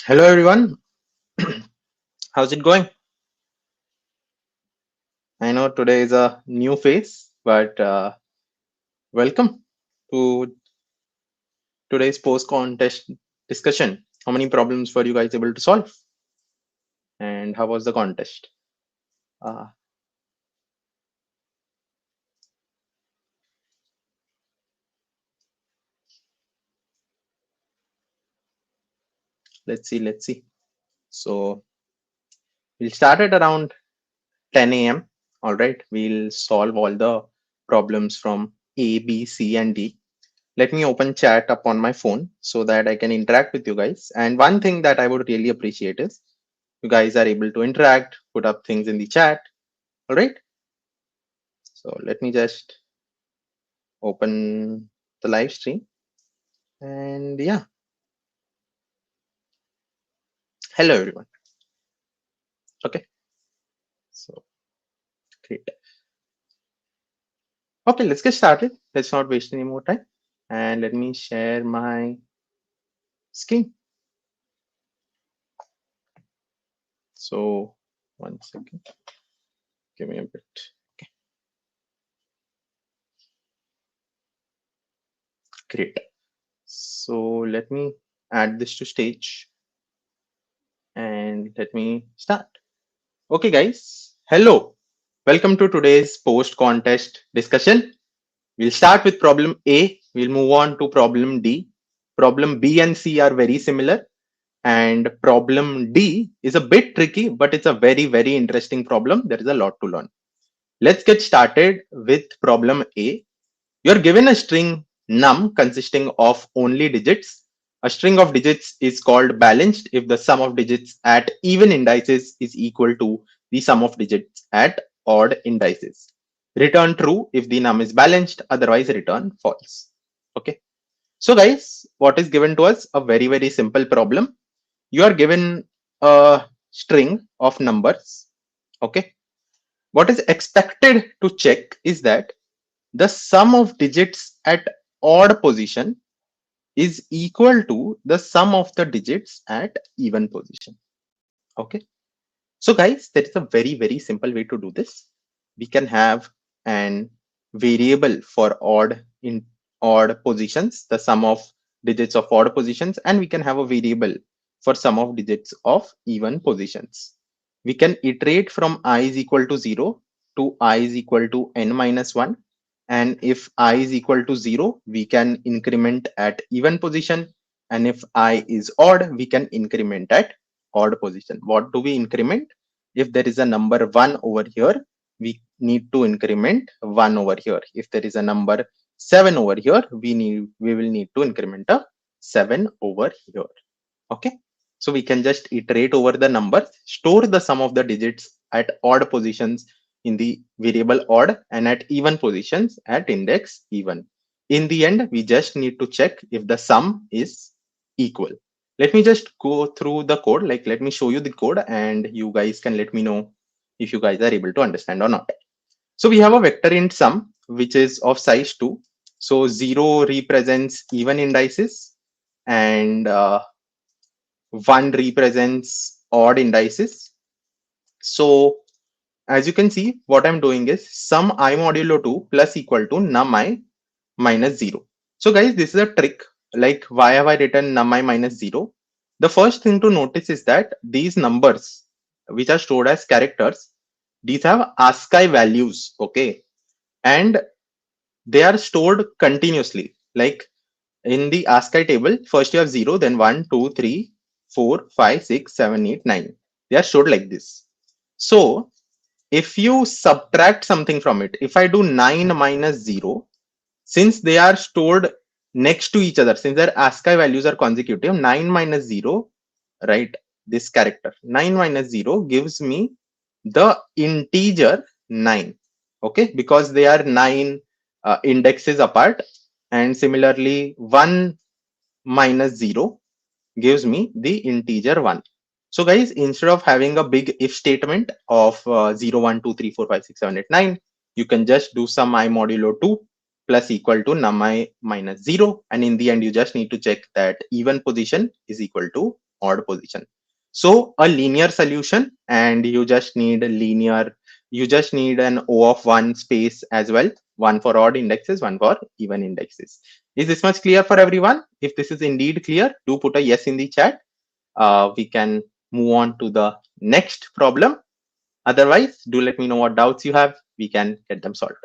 Hello everyone, how's it going? I know today is a new phase, but welcome to today's post contest discussion. How many problems were you guys able to solve? And how was the contest? Uh, let's see. So we'll start at around 10 a.m. All right, we'll solve all the problems from A, B, C, and D. Let me open chat up on my phone so that I can interact with you guys. And one thing that I would really appreciate is you guys are able to interact, put up things in the chat. All right. So let me just open the live stream. And yeah, hello everyone. Okay. So great. Okay, let's get started. Let's not waste any more time. And let me share my screen. So 1 second. Give me a bit. Okay. Great. So let me add this to stage and let me start. Okay, guys. Hello. Welcome to today's post contest discussion. We'll start with problem A. We'll move on to problem D. Problem B and C are very similar. And problem D is a bit tricky, but it's a very, very interesting problem. There is a lot to learn. Let's get started with problem A. You're given a string num consisting of only digits. A string of digits is called balanced if the sum of digits at even indices is equal to the sum of digits at odd indices. Return true if the num is balanced, otherwise return false. Okay. So guys, what is given to us? A very, very simple problem. You are given a string of numbers. Okay. What is expected to check is that the sum of digits at odd position is equal to the sum of the digits at even position. Okay. So guys, there is a very, very simple way to do this. We can have an variable for odd positions, the sum of digits of odd positions, and we can have a variable for sum of digits of even positions. We can iterate from I is equal to 0 to I is equal to n minus 1. And if I is equal to 0, we can increment at even position. And if I is odd, we can increment at odd position. What do we increment? If there is a number 1 over here, we need to increment 1 over here. If there is a number 7 over here, we will need to increment a 7 over here. Okay. So we can just iterate over the numbers, store the sum of the digits at odd positions in the variable odd and at even positions at index even. In the end, we just need to check if the sum is equal. Let me just go through the code. Like, let me show you the code and you guys can let me know if you guys are able to understand or not. So we have a vector int sum, which is of size 2. So 0 represents even indices and 1 represents odd indices. So as you can see, what I'm doing is sum I modulo 2 plus equal to num I minus 0. So guys, this is a trick. Like, why have I written num I minus 0? The first thing to notice is that these numbers, which are stored as characters, these have ASCII values, okay? And they are stored continuously. Like in the ASCII table, first you have 0, then 1, 2, 3, 4, 5, 6, 7, 8, 9. They are stored like this. So if you subtract something from it, if I do 9 minus 0, since they are stored next to each other, since their ASCII values are consecutive, 9 minus 0, right? This character 9 minus 0 gives me the integer 9. Okay, because they are 9 indexes apart. And similarly, 1 minus 0 gives me the integer 1. So guys, instead of having a big if statement of 0, 1, 2, 3, 4, 5, 6, 7, 8, 9, you can just do sum I modulo 2 plus equal to num I minus 0. And in the end, you just need to check that even position is equal to odd position. So a linear solution, and you just need a linear, you just need an O of one space as well, one for odd indexes, one for even indexes. Is this much clear for everyone? If this is indeed clear, do put a yes in the chat. We can move on to the next problem. Otherwise, do let me know what doubts you have. We can get them solved.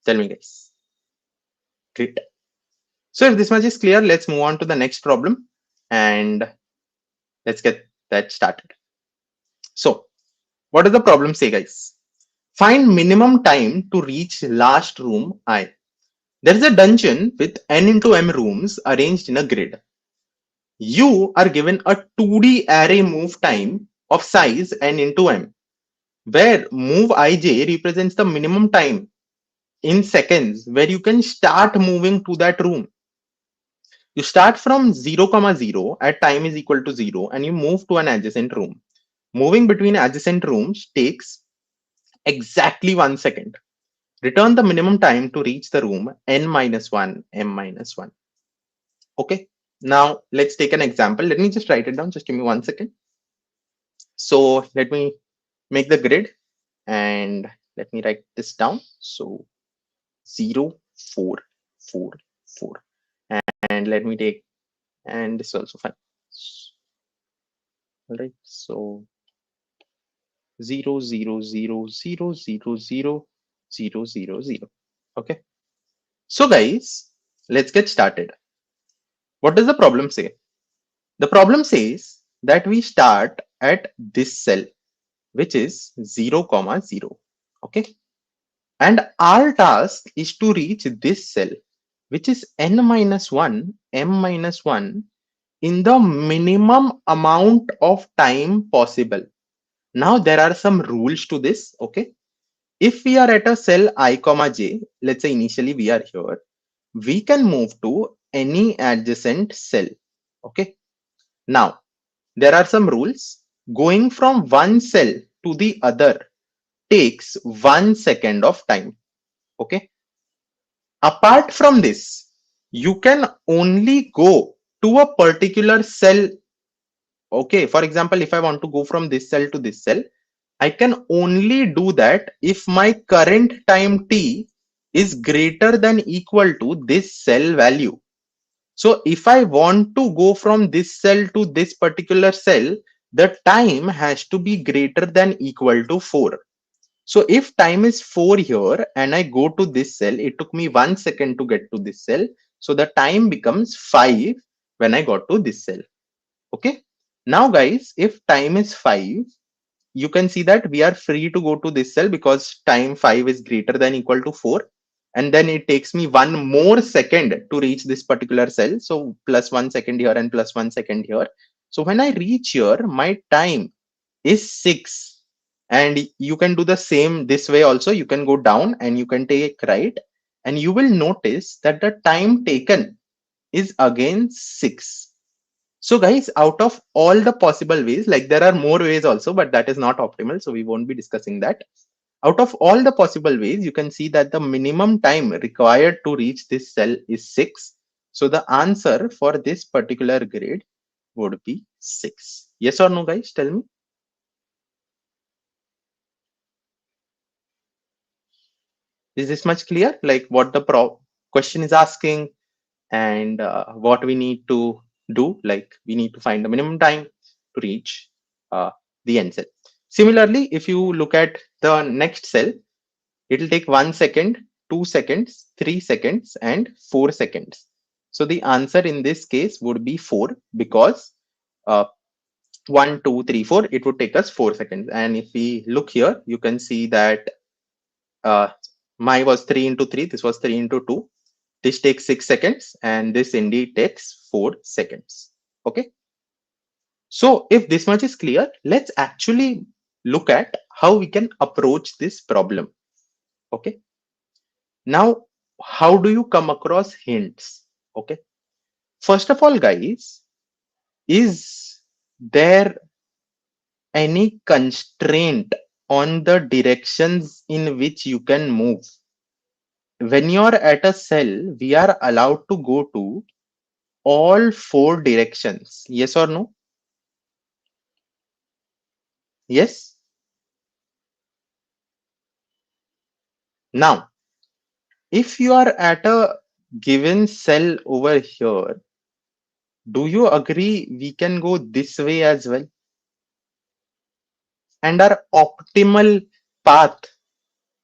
Tell me, guys. Great. So if this much is clear, let's move on to the next problem and let's get that started. So what does the problem say, guys? Find minimum time to reach last room I. There is a dungeon with n into m rooms arranged in a grid. You are given a 2D array move time of size n into m, where move ij represents the minimum time in seconds where you can start moving to that room. You start from 0, 0 at time is equal to 0 and you move to an adjacent room. Moving between adjacent rooms takes exactly 1 second. Return the minimum time to reach the room n minus 1, m minus 1. Okay. Now let's take an example. Let me just write it down. Just give me 1 second. So let me make the grid and let me write this down. So 0, 4, 4, 4. And let me take, and this is also fine. All right. So 0, 0, 0, 0, 0, 0, 0, 0, 0. Okay. So guys, let's get started. What does the problem say? The problem says that we start at this cell, which is 0, 0. Okay. And our task is to reach this cell, which is n minus 1, m minus 1 in the minimum amount of time possible. Now there are some rules to this. Okay. If we are at a cell I comma j, let's say initially we are here, we can move to any adjacent cell. Okay. Now there are some rules. Going from one cell to the other takes 1 second of time. Okay. Apart from this, you can only go to a particular cell. Okay. For example, if I want to go from this cell to this cell, I can only do that if my current time t is greater than equal to this cell value. So if I want to go from this cell to this particular cell, the time has to be greater than equal to 4. So if time is 4 here and I go to this cell, it took me 1 second to get to this cell. So the time becomes 5 when I got to this cell. Okay. Now guys, if time is 5, you can see that we are free to go to this cell because time 5 is greater than equal to 4. And then it takes me 1 more second to reach this particular cell. So plus 1 second here and plus 1 second here. So when I reach here, my time is 6. And you can do the same this way also. You can go down and you can take right. And you will notice that the time taken is again 6. So guys, out of all the possible ways, like there are more ways also, but that is not optimal. So we won't be discussing that. Out of all the possible ways, you can see that the minimum time required to reach this cell is 6. So the answer for this particular grade would be 6. Yes or no, guys? Tell me. Is this much clear? Like what the question is asking and what we need to do? Like we need to find the minimum time to reach the end cell. Similarly, if you look at the next cell, it will take 1 second, 2 seconds, 3 seconds, and 4 seconds. So the answer in this case would be 4 because 1, 2, 3, 4, it would take us 4 seconds. And if we look here, you can see that uh, my was 3 into 3, this was 3 into 2. This takes 6 seconds, and this indeed takes 4 seconds. Okay. So if this much is clear, let's actually look at how we can approach this problem. Okay. Now, how do you come across hints? Okay. First of all, guys, is there any constraint on the directions in which you can move? when you're at a cell, we are allowed to go to all four directions. Yes or no? Yes. Now, if you are at a given cell over here, do you agree we can go this way as well? And our optimal path,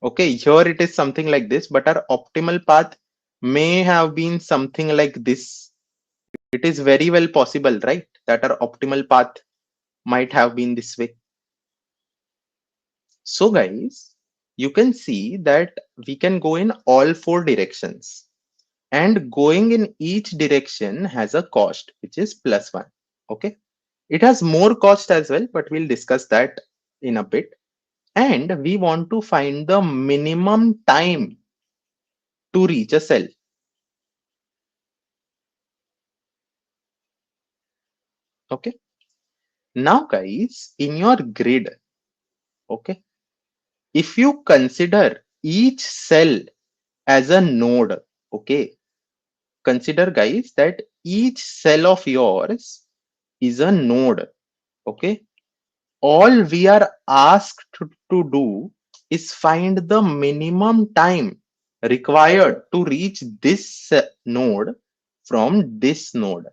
okay, here it is something like this, but our optimal path may have been something like this. It is very well possible, right? That our optimal path might have been this way. So guys, you can see that we can go in all four directions, and going in each direction has a cost, which is +1. Okay. It has more cost as well, but we'll discuss that in a bit. And we want to find the minimum time to reach a cell. Okay. Now, guys, in your grid, okay, if you consider each cell as a node, okay, consider, guys, that each cell of yours is a node, okay. All we are asked to do is find the minimum time required to reach this node from this node.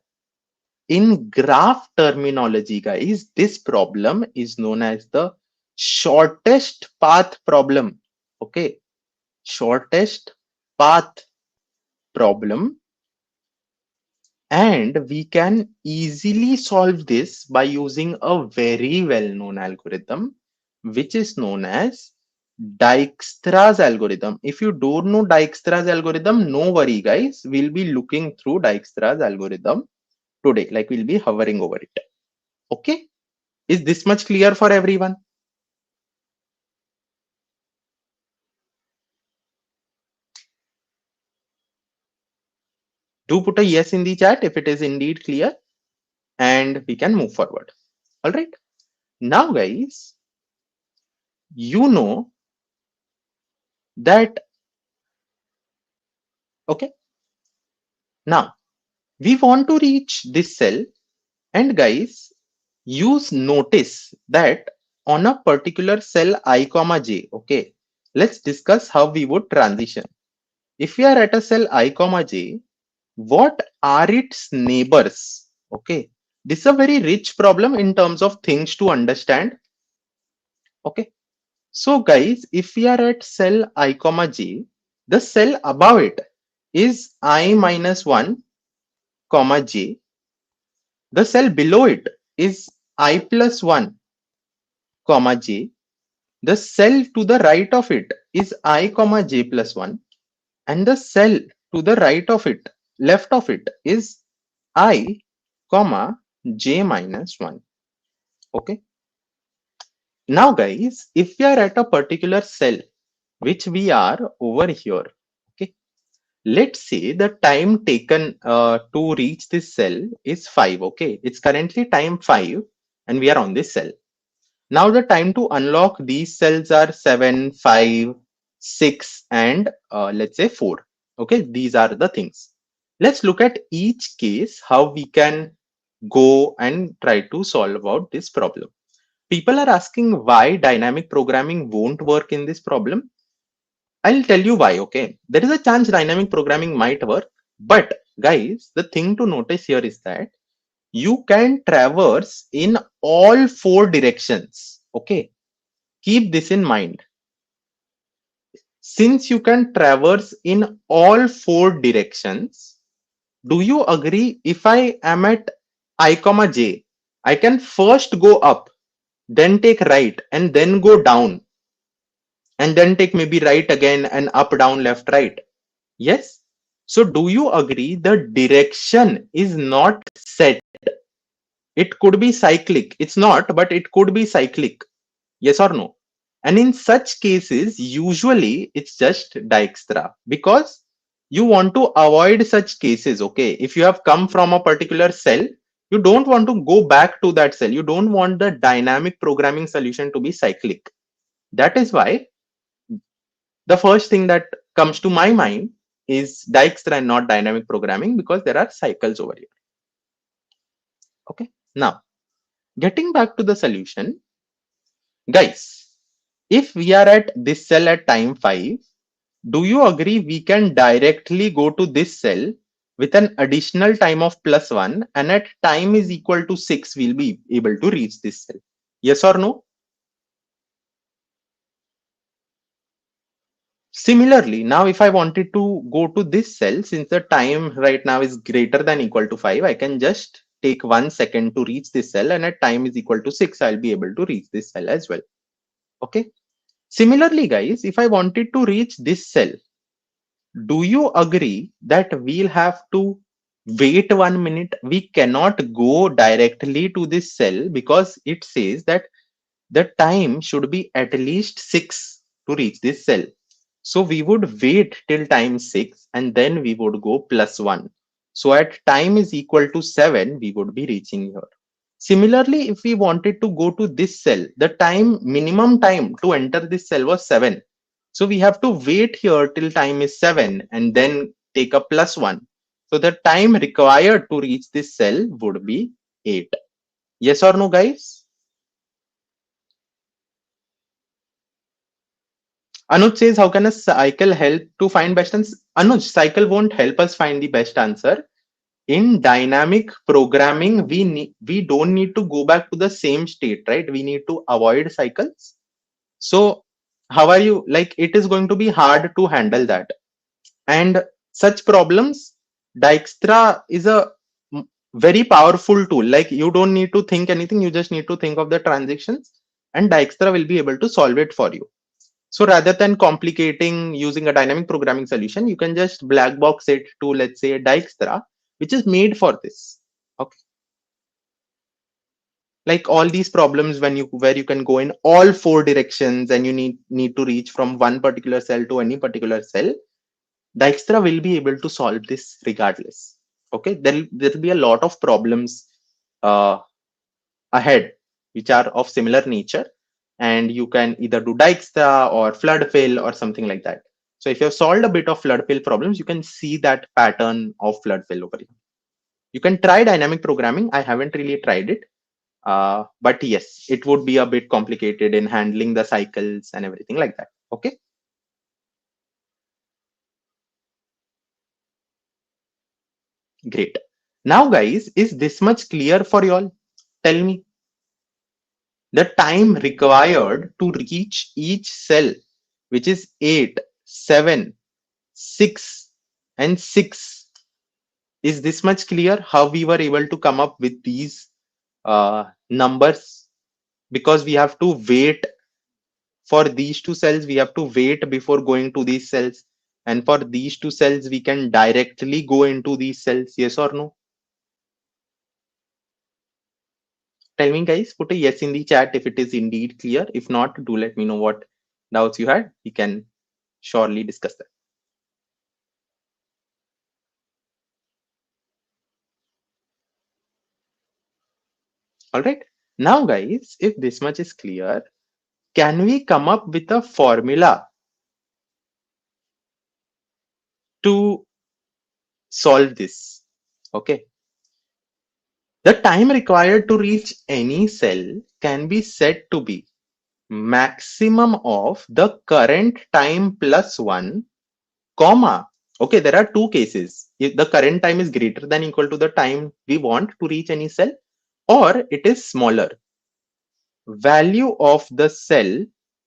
In graph terminology, guys, this problem is known as the shortest path problem. Okay, shortest path problem. And we can easily solve this by using a very well-known algorithm, which is known as Dijkstra's algorithm. If you don't know Dijkstra's algorithm, no worry, guys. We'll be looking through Dijkstra's algorithm today. Like, we'll be hovering over it. Okay? Is this much clear for everyone? Do put a yes in the chat if it is indeed clear, and we can move forward. All right. Now, guys, you know that, okay, now we want to reach this cell, and guys, use notice that on a particular cell I comma j, okay, let's discuss how we would transition. If we are at a cell I comma j, what are its neighbors? Okay, this is a very rich problem in terms of things to understand. Okay, so guys, if we are at cell I comma j, the cell above it is I minus 1 comma j. The cell below it is I plus 1 comma j. The cell to the right of it is I comma j plus 1, and the cell to the right of it, left of it, is I comma j minus 1. Okay. Now, guys, if we are at a particular cell, which we are over here, okay, let's say the time taken to reach this cell is 5. Okay, it's currently time 5, and we are on this cell. Now the time to unlock these cells are 7, 5, 6, and let's say 4. Okay, these are the things. Let's look at each case, how we can go and try to solve about this problem. People are asking why dynamic programming won't work in this problem. I'll tell you why, okay? There is a chance dynamic programming might work, but guys, the thing to notice here is that you can traverse in all four directions. Okay, keep this in mind. Since you can traverse in all four directions, do you agree if I am at I comma j, I can first go up, then take right, and then go down, and then take maybe right again and up, down, left, right? Yes. So do you agree the direction is not set? It could be cyclic. It's not, but it could be cyclic. Yes or no? And in such cases, usually it's just Dijkstra, because you want to avoid such cases. Okay, if you have come from a particular cell, you don't want to go back to that cell. You don't want the dynamic programming solution to be cyclic. That is why The first thing that comes to my mind is Dijkstra and not dynamic programming, because there are cycles over here. Okay. Now, getting back to the solution, guys, if we are at this cell at time 5, do you agree we can directly go to this cell with an additional time of +1, and at time is equal to 6, we'll be able to reach this cell? Yes or no? Similarly, now if I wanted to go to this cell, since the time right now is greater than equal to 5, I can just take 1 second to reach this cell, and at time is equal to 6, I'll be able to reach this cell as well. Okay. Similarly, guys, if I wanted to reach this cell, do you agree that we'll have to wait 1 minute? We cannot go directly to this cell because it says that the time should be at least 6 to reach this cell. So we would wait till time 6 and then we would go +1. So at time is equal to 7, we would be reaching here. Similarly, if we wanted to go to this cell, the minimum time to enter this cell was 7. So we have to wait here till time is 7 and then take a +1. So the time required to reach this cell would be 8. Yes or no, guys? Anuj says, how can a cycle help to find best answer? Anuj, cycle won't help us find the best answer. In dynamic programming, we don't need to go back to the same state, right? We need to avoid cycles. So how are you? Like, it is going to be hard to handle that. And such problems, Dijkstra is a very powerful tool. Like, you don't need to think anything. You just need to think of the transactions and Dijkstra will be able to solve it for you. So rather than complicating using a dynamic programming solution, you can just black box it to, let's say, Dijkstra, which is made for this. Okay. Like all these problems where you can go in all 4 directions and you need to reach from one particular cell to any particular cell, Dijkstra will be able to solve this regardless. Okay, there'll be a lot of problems uh, ahead which are of similar nature, and you can either do Dijkstra or flood fill or something like that. So if you have solved a bit of flood fill problems, you can see that pattern of flood fill over here. You can try dynamic programming. I haven't really tried it, but yes, it would be a bit complicated in handling the cycles and everything like that. Okay. Great. Now, guys, is this much clear for you all? Tell me. The time required to reach each cell, which is 8, 7, 6, and 6. Is this much clear how we were able to come up with these numbers? Because we have to wait for these 2 cells, we have to wait before going to these cells. And for these 2 cells, we can directly go into these cells. Yes or no? Tell me, guys, put a yes in the chat if it is indeed clear. If not, do let me know what doubts you had. We can surely discuss that. All right. Now, guys, if this much is clear, can we come up with a formula to solve this? Okay. The time required to reach any cell can be said to be maximum of the current time +1, comma. Okay, there are 2 cases. If the current time is greater than equal to the time we want to reach any cell, or it is smaller. Value of the cell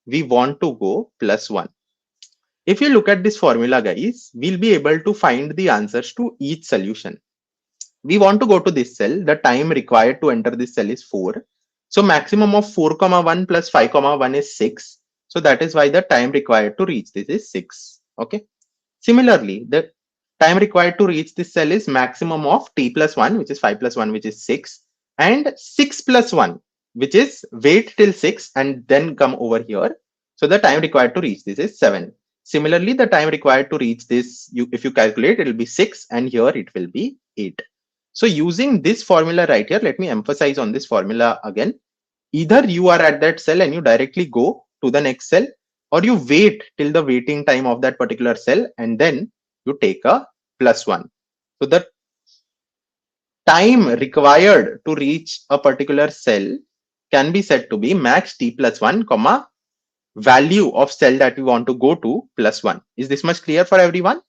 we want to go +1. If you look at this formula, guys, we'll be able to find the answers to each solution. We want to go to this cell. The time required to enter this cell is 4. So maximum of 4,1 plus 5,1 is 6. So that is why the time required to reach this is 6. Okay. Similarly, the time required to reach this cell is maximum of t plus 1, which is 5 plus 1, which is 6, and 6 plus 1, which is wait till 6 and then come over here. So the time required to reach this is 7. Similarly, the time required to reach this, if you calculate, it will be 6, and here it will be 8. So using this formula right here, let me emphasize on this formula again. Either you are at that cell and you directly go to the next cell, or you wait till the waiting time of that particular cell and then you take a +1. So the time required to reach a particular cell can be said to be max t plus 1 comma value of cell that we want to go to +1. Is this much clear for everyone?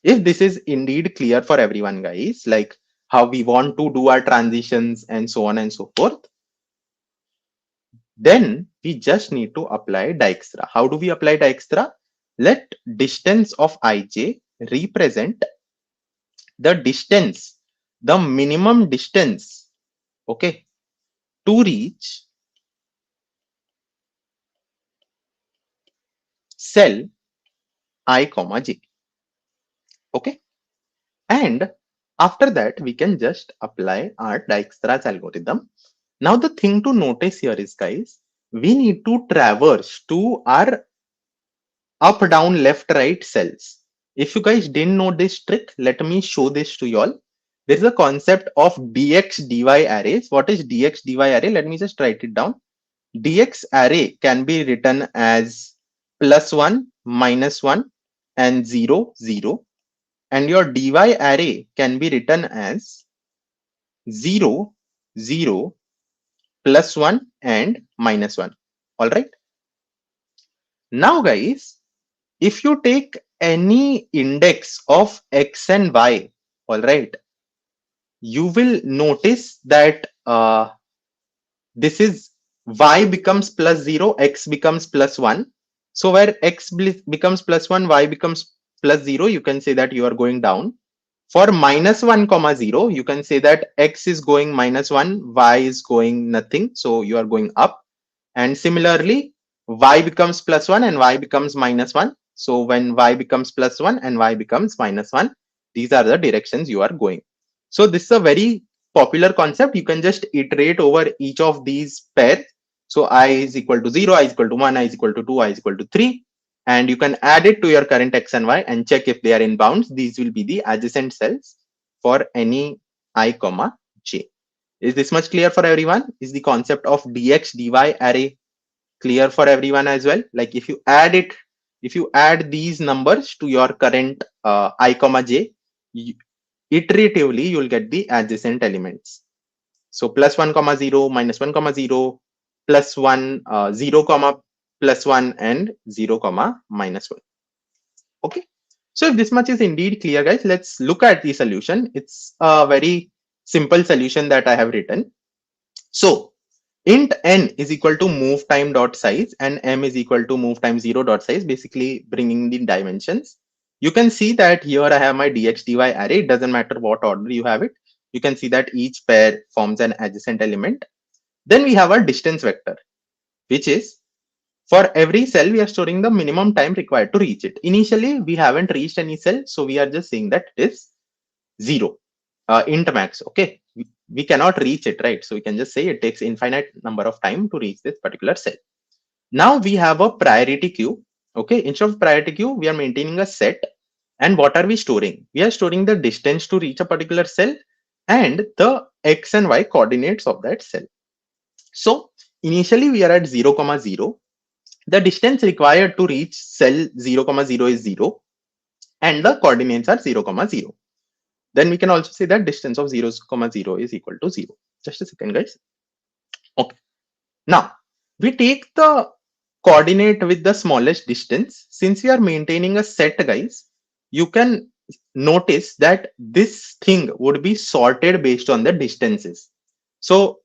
If this is indeed clear for everyone, guys, like how we want to do our transitions and so on and so forth, then we just need to apply Dijkstra. How do we apply Dijkstra? Let distance of ij represent the distance, the minimum distance, okay, to reach cell I comma j. Okay, and after that we can just apply our Dijkstra's algorithm. Now the thing to notice here is, guys, we need to traverse to our up, down, left, right cells. If you guys didn't know this trick, let me show this to you all. There is a concept of dx dy arrays. What is dx dy array? Let me just write it down. Dx array can be written as +1, -1, and 0, 0. And your dy array can be written as 0, 0, +1, and -1. All right. Now, guys, if you take any index of x and y, all right, you will notice that this is y becomes +0, x becomes +1. So where x becomes +1, y becomes +0, you can say that you are going down. For -1 comma 0, you can say that x is going -1, y is going nothing, so you are going up. And similarly, y becomes +1 and y becomes -1. So when y becomes +1 and y becomes -1, these are the directions you are going. So this is a very popular concept. You can just iterate over each of these pairs. So I is equal to 0, I is equal to 1, I is equal to 2, I is equal to 3. And you can add it to your current x and y and check if they are in bounds. These will be the adjacent cells for any I comma j. Is this much clear for everyone? Is the concept of dx dy array clear for everyone as well? Like if you add it, if you add these numbers to your current I comma j, iteratively you'll get the adjacent elements. So +1 comma 0, -1 comma 0, +1, 0 comma +1, and 0 comma -1. Okay. So if this much is indeed clear, guys, let's look at the solution. It's a very simple solution that I have written. So int n is equal to move time dot size and m is equal to move time 0 dot size, basically bringing the dimensions. You can see that here I have my dx dy array. It doesn't matter what order you have it. You can see that each pair forms an adjacent element. Then we have our distance vector, which is for every cell we are storing the minimum time required to reach it. Initially we haven't reached any cell, so we are just saying that it is 0, int max. Okay, we cannot reach it, right? So we can just say it takes infinite number of time to reach this particular cell. Now we have a priority queue. Okay, instead of priority queue, we are maintaining a set. And what are we storing? We are storing the distance to reach a particular cell and the x and y coordinates of that cell. So initially we are at 0, 0. The distance required to reach cell 0, 0 is 0 and the coordinates are 0, 0. Then we can also say that distance of 0, 0 is equal to 0. Just a second, guys. Okay. Now we take the coordinate with the smallest distance. Since we are maintaining a set, guys, you can notice that this thing would be sorted based on the distances. So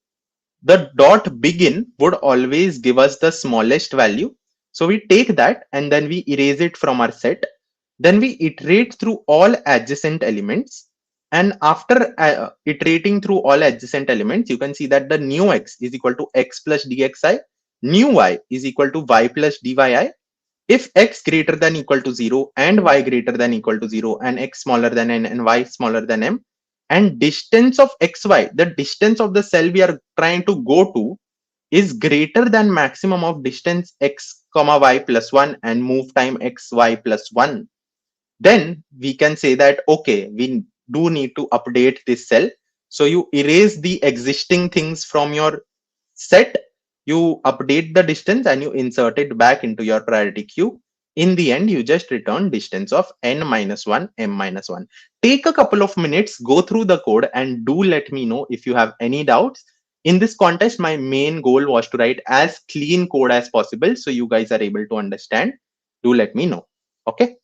the dot begin would always give us the smallest value. So we take that and then we erase it from our set. Then we iterate through all adjacent elements. And after iterating through all adjacent elements, you can see that the new x is equal to x plus dxi, new y is equal to y plus dyi. If x greater than equal to 0 and y greater than equal to 0 and x smaller than n and y smaller than m, and distance of xy, the distance of the cell we are trying to go to, is greater than maximum of distance x comma y plus 1 and move time x y plus 1, then we can say that, okay, we do need to update this cell. So you erase the existing things from your set, You update the distance and you insert it back into your priority queue. In the end, you just return distance of n minus 1, m minus 1. Take a couple of minutes, go through the code, and do let me know if you have any doubts. In this contest, my main goal was to write as clean code as possible so you guys are able to understand. Do let me know. Okay.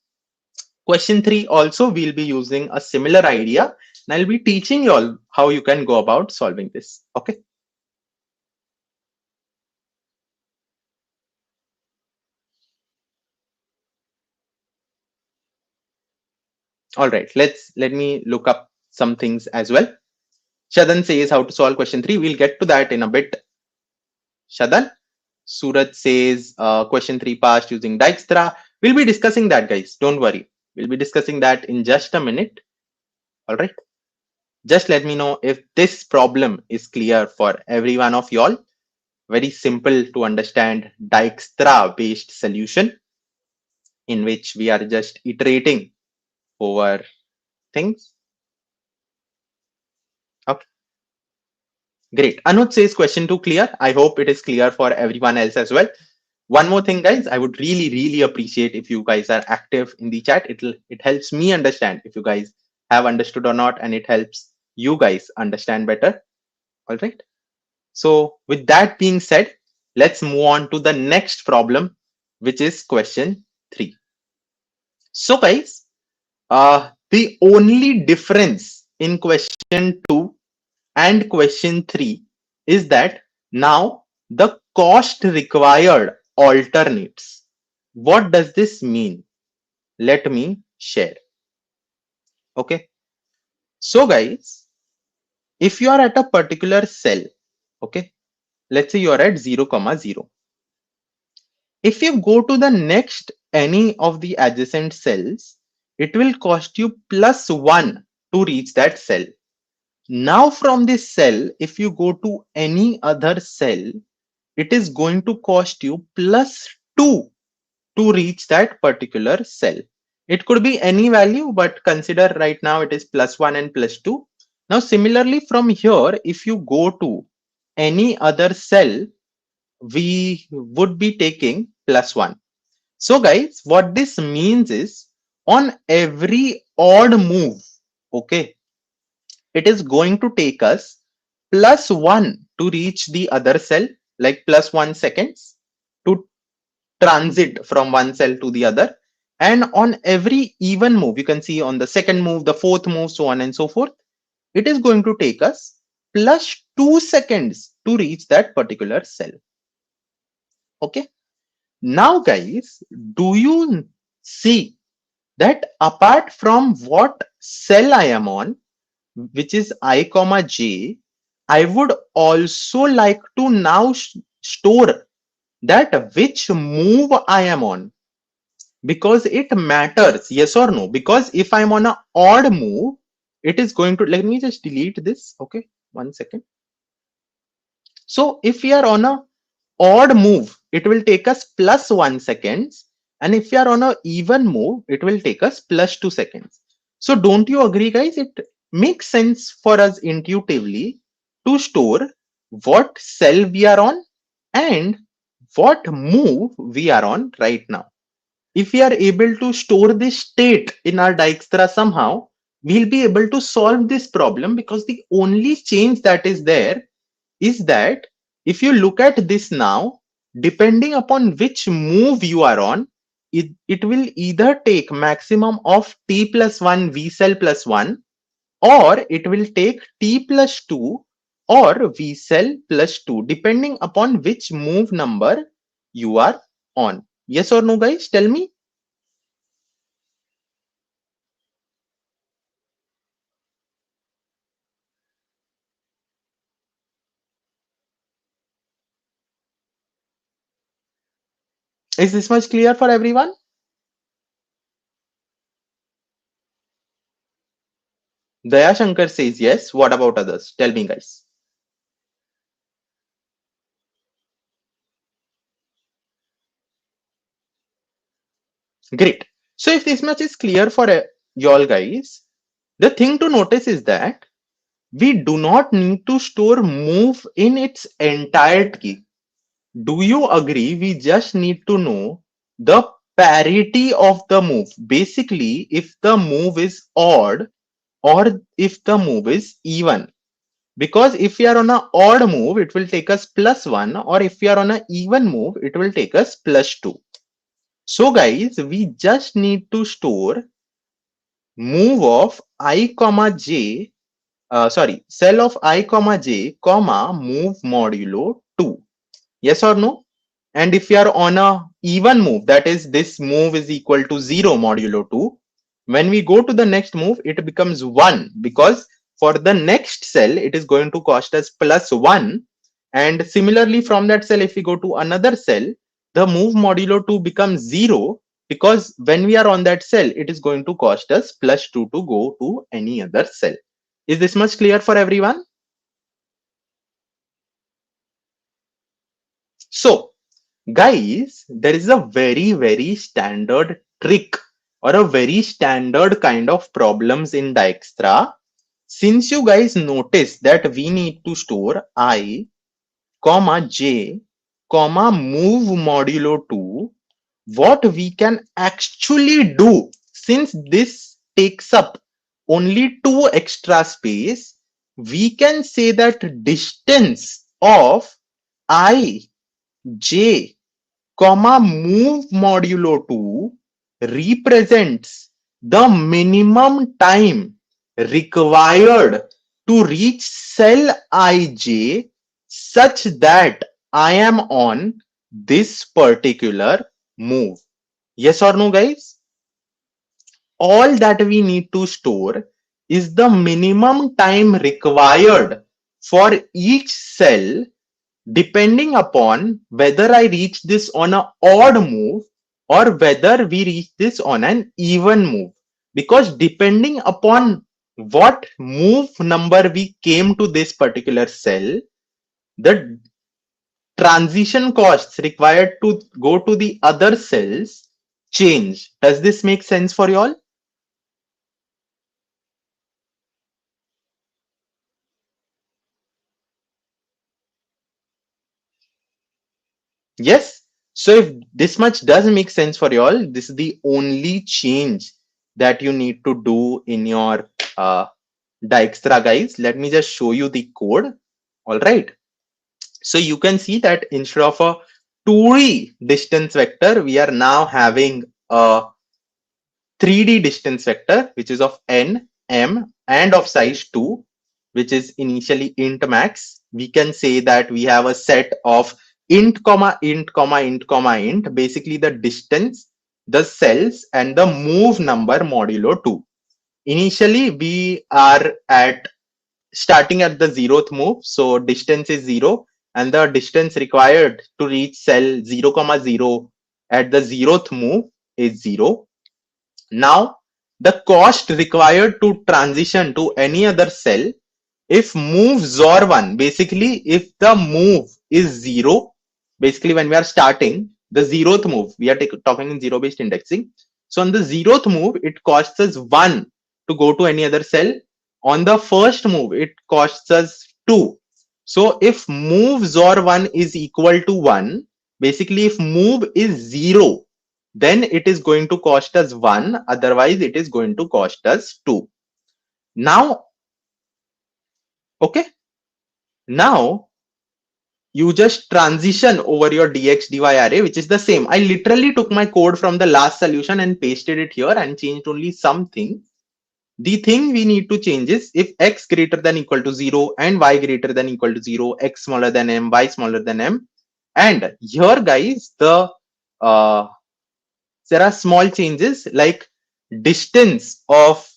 Question 3 also, we'll be using a similar idea, and I'll be teaching you all how you can go about solving this. Okay. All right, let me look up some things as well. Shadan says how to solve question 3. We'll get to that in a bit. Shadan. Suraj says question 3 passed using Dijkstra. We'll be discussing that, guys. Don't worry. We'll be discussing that in just a minute. All right. Just let me know if this problem is clear for every one of y'all. Very simple to understand Dijkstra based solution in which we are just iterating over things. Okay. Great. Anuj says question 2 clear. I hope it is clear for everyone else as well. One more thing, guys, I would really appreciate if you guys are active in the chat. It helps me understand if you guys have understood or not, and it helps you guys understand better. All right. So with that being said, let's move on to the next problem, which is question 3. So guys, the only difference in question 2 and question 3 is that now the cost required alternates. What does this mean? Let me share. Okay. So guys, if you are at a particular cell, okay, let's say you are at 0, 0. If you go to the next any of the adjacent cells, it will cost you +1 to reach that cell. Now from this cell, if you go to any other cell, it is going to cost you +2 to reach that particular cell. It could be any value, but consider right now it is +1 and +2. Now similarly from here, if you go to any other cell, we would be taking +1. So guys, what this means is on every odd move, okay, it is going to take us +1 to reach the other cell, like +1 seconds to transit from one cell to the other. And on every even move, you can see on the second move, the fourth move, so on and so forth, it is going to take us +2 seconds to reach that particular cell. Okay. Now, guys, do you see that apart from what cell I am on, which is I comma j, I would also like to now store that which move I am on, because it matters, yes or no? Because if I'm on an odd move, it is going to, let me just delete this. Okay, 1 second. So if we are on a odd move, it will take us +1 seconds. And if we are on an even move, it will take us +2 seconds. So don't you agree, guys? It makes sense for us intuitively to store what cell we are on and what move we are on right now. If we are able to store this state in our Dijkstra somehow, we'll be able to solve this problem, because the only change that is there is that if you look at this now, depending upon which move you are on, it will either take maximum of t plus 1 v cell plus 1, or it will take t plus 2 or v cell plus 2, depending upon which move number you are on. Yes or no, guys? Tell me. Is this much clear for everyone? Daya Shankar says yes. What about others? Tell me, guys. Great. So if this much is clear for y'all guys, the thing to notice is that we do not need to store move in its entirety. do you agree we just need to know the parity of the move? Basically, if the move is odd or if the move is even. Because if we are on an odd move, it will take us +1, or if we are on an even move, it will take us +2. So guys, we just need to store move of I comma j, cell of I comma j comma move modulo 2. Yes or no? And if you are on a even move, that is this move is equal to 0 modulo 2, when we go to the next move, it becomes 1, because for the next cell, it is going to cost us +1. And similarly, from that cell, if we go to another cell, the move modulo 2 becomes 0, because when we are on that cell, it is going to cost us +2 to go to any other cell. Is this much clear for everyone? So, guys, there is a very standard trick or a very standard kind of problems in Dijkstra. Since you guys notice that we need to store I, comma j, comma move modulo 2, what we can actually do, since this takes up only 2 extra space, we can say that distance of I, j, comma move modulo 2 represents the minimum time required to reach cell ij such that I am on this particular move. Yes or no, guys? All that we need to store is the minimum time required for each cell, depending upon whether I reach this on an odd move or whether we reach this on an even move. Because depending upon what move number we came to this particular cell, the transition costs required to go to the other cells change. Does this make sense for you all? Yes. So if this much does make sense for you all, this is the only change that you need to do in your Dijkstra, guys. Let me just show you the code. All right. So you can see that instead of a 2D distance vector, we are now having a 3D distance vector, which is of n, m, and of size 2, which is initially int max. We can say that we have a set of int, comma, int, comma, int, comma, int, basically the distance, the cells, and the move number modulo 2. Initially, we are at starting at the 0th move. So distance is 0, and the distance required to reach cell 0, comma 0 at the 0th move is 0. Now, the cost required to transition to any other cell, if move ZOR1, basically if the move is 0, basically when we are starting the 0th move, we are talking in zero-based indexing. So on the 0th move, it costs us 1 to go to any other cell. On the first move, it costs us 2. So if move ZOR1 is equal to 1, basically if move is 0, then it is going to cost us 1, otherwise it is going to cost us 2. Now, okay, now you just transition over your dx dy array, which is the same. I literally took my code from the last solution and pasted it here and changed only something. The thing we need to change is if x greater than equal to 0 and y greater than equal to 0, x smaller than m, y smaller than m. And here, guys, there are small changes like distance of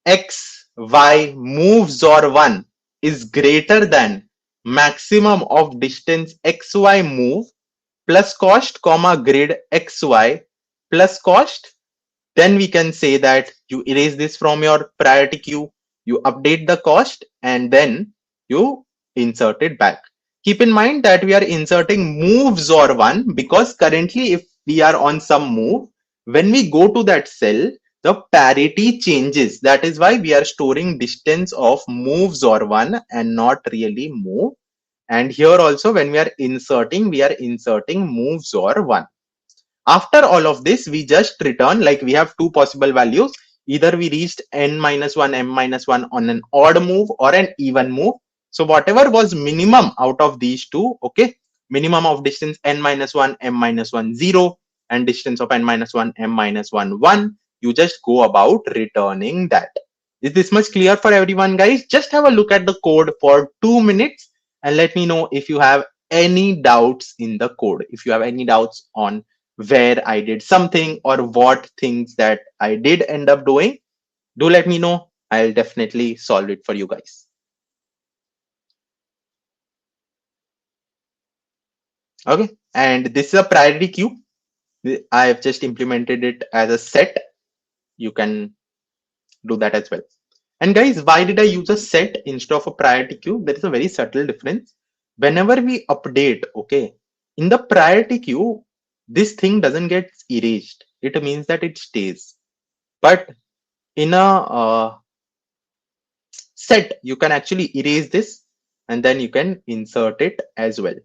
x, y moves or 1 is greater than maximum of distance xy move plus cost comma grid xy plus cost. Then we can say that you erase this from your priority queue, you update the cost, and then you insert it back. Keep in mind that we are inserting moves or 1 because currently if we are on some move, when we go to that cell, the parity changes. That is why we are storing distance of moves or 1 and not really move. And here also, when we are inserting moves or one. After all of this, we just return, like we have two possible values. Either we reached n minus 1, m minus 1 on an odd move or an even move. So whatever was minimum out of these two, okay, minimum of distance n minus 1, m minus 1, 0, and distance of n minus 1, m minus 1, 1, you just go about returning that. Is this much clear for everyone, guys? Just have a look at the code for 2 minutes and let me know if you have any doubts in the code. If you have any doubts on where I did something or what things that I did end up doing, do let me know. I'll definitely solve it for you guys. Okay. And this is a priority queue. I've just implemented it as a set. You can do that as well. And guys, why did I use a set instead of a priority queue? There is a very subtle difference. Whenever we update, okay, in the priority queue, this thing doesn't get erased. It means that it stays. But in a set, you can actually erase this and then you can insert it as well.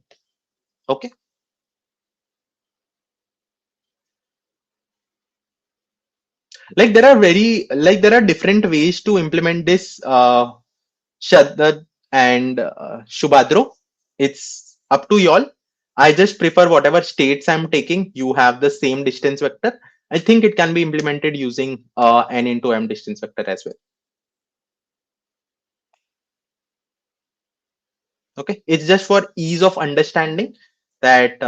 Okay. Like there are different ways to implement this, Shadad and Shubhadro. It's up to y'all. I just prefer whatever states I'm taking. You have the same distance vector. I think it can be implemented using n into m distance vector as well. Okay. It's just for ease of understanding that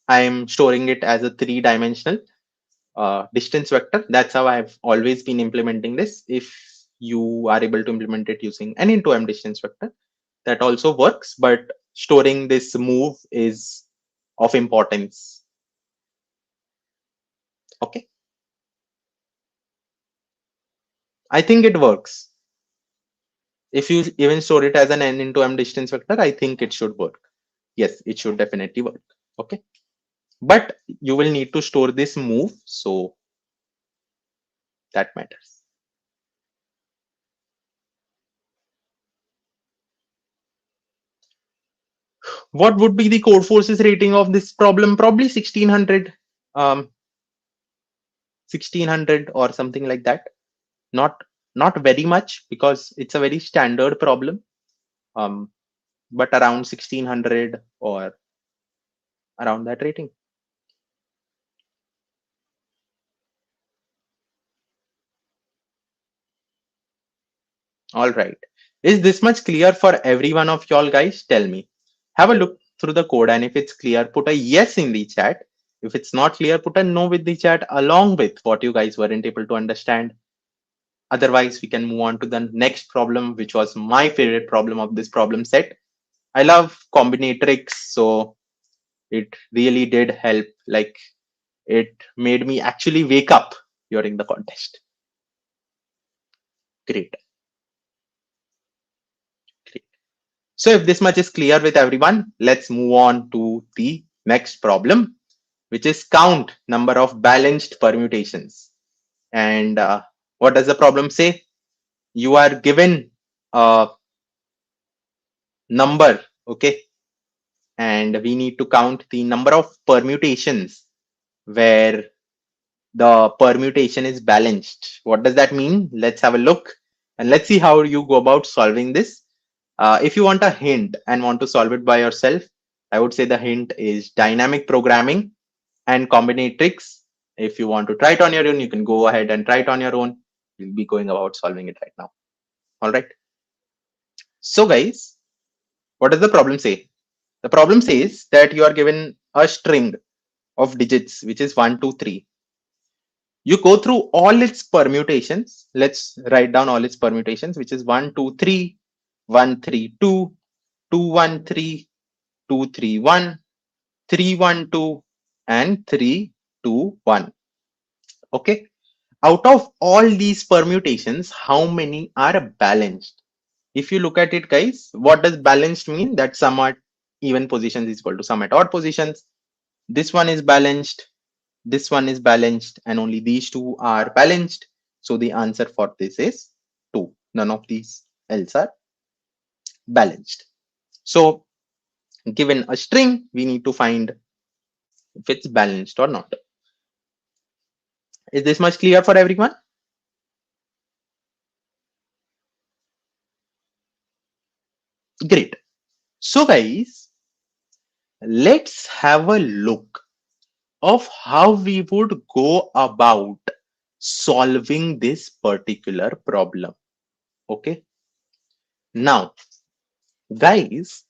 I'm storing it as a 3-dimensional distance vector. That's how I've always been implementing this. If you are able to implement it using n into m distance vector, that also works, but storing this move is of importance. Okay. I think it works. If you even store it as an n into m distance vector, I think it should work. Yes, it should definitely work. Okay. But you will need to store this move. So that matters. What would be the code forces rating of this problem? Probably 1600, 1600 or something like that. Not not very much because it's a very standard problem. Um, but around 1600 or around that rating. All right. Is this much clear for every one of y'all guys? Tell me. Have a look through the code, and if it's clear, put a yes in the chat. If it's not clear, put a no with the chat along with what you guys weren't able to understand. Otherwise, we can move on to the next problem, which was my favorite problem of this problem set. I love combinatorics, so it really did help. Like, it made me actually wake up during the contest. Great. Great. So if this much is clear with everyone, let's move on to the next problem, which is count number of balanced permutations. And what does the problem say? You are given a number, okay? And we need to count the number of permutations where the permutation is balanced. What does that mean? Let's have a look and let's see how you go about solving this. If you want a hint and want to solve it by yourself, I would say the hint is dynamic programming and combinatorics. If you want to try it on your own, you can go ahead and try it on your own. We'll be going about solving it right now. All right. So guys, what does the problem say? The problem says that you are given a string of digits, which is 1, 2, 3. You go through all its permutations. Let's write down all its permutations, which is 1, 2, 3, 1, 3, 2, 2, 1, 3, 2, 3, 1, 3, 1, 2, and 3, 2, 1. Okay. Out of all these permutations, how many are balanced? If you look at it, guys, what does balanced mean? That sum at even positions is equal to sum at odd positions. This one is balanced. This one is balanced, and only these two are balanced. So the answer for this is 2. None of these else are balanced. So Given a string, we need to find if it's balanced or not. Is this much clear for everyone? Great. So guys, let's have a look of how we would go about solving this particular problem. Okay. Now, guys,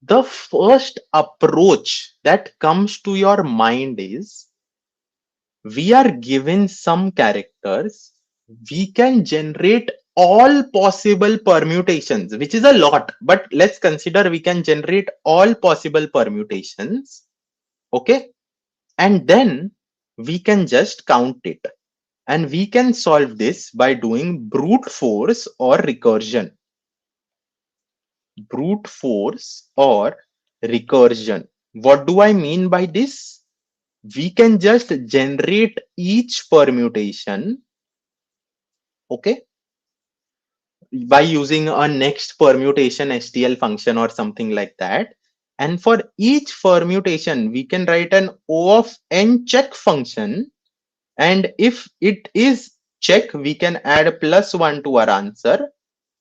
the first approach that comes to your mind is we are given some characters, we can generate all possible permutations, which is a lot, but let's consider we can generate all possible permutations. Okay. And then we can just count it. And we can solve this by doing brute force or recursion. Brute force or recursion. What do I mean by this? We can just generate each permutation, okay, by using a next permutation STL function or something like that. And for each permutation, we can write an O of n check function. And if it is check, we can add +1 to our answer.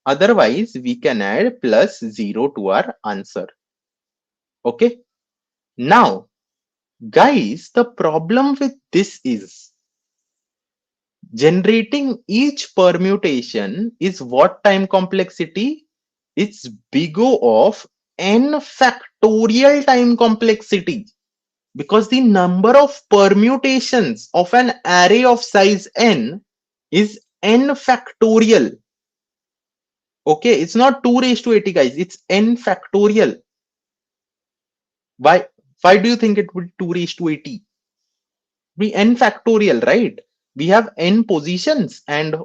Otherwise, we can add +0 to our answer. Okay. Now, guys, the problem with this is generating each permutation is what time complexity? It's big O of n factorial time complexity, because the number of permutations of an array of size n is n factorial. Okay, it's not 2 raised to 80, guys, it's n factorial. Why do you think it would 2 raised to 80? Be n factorial, right? We have n positions, and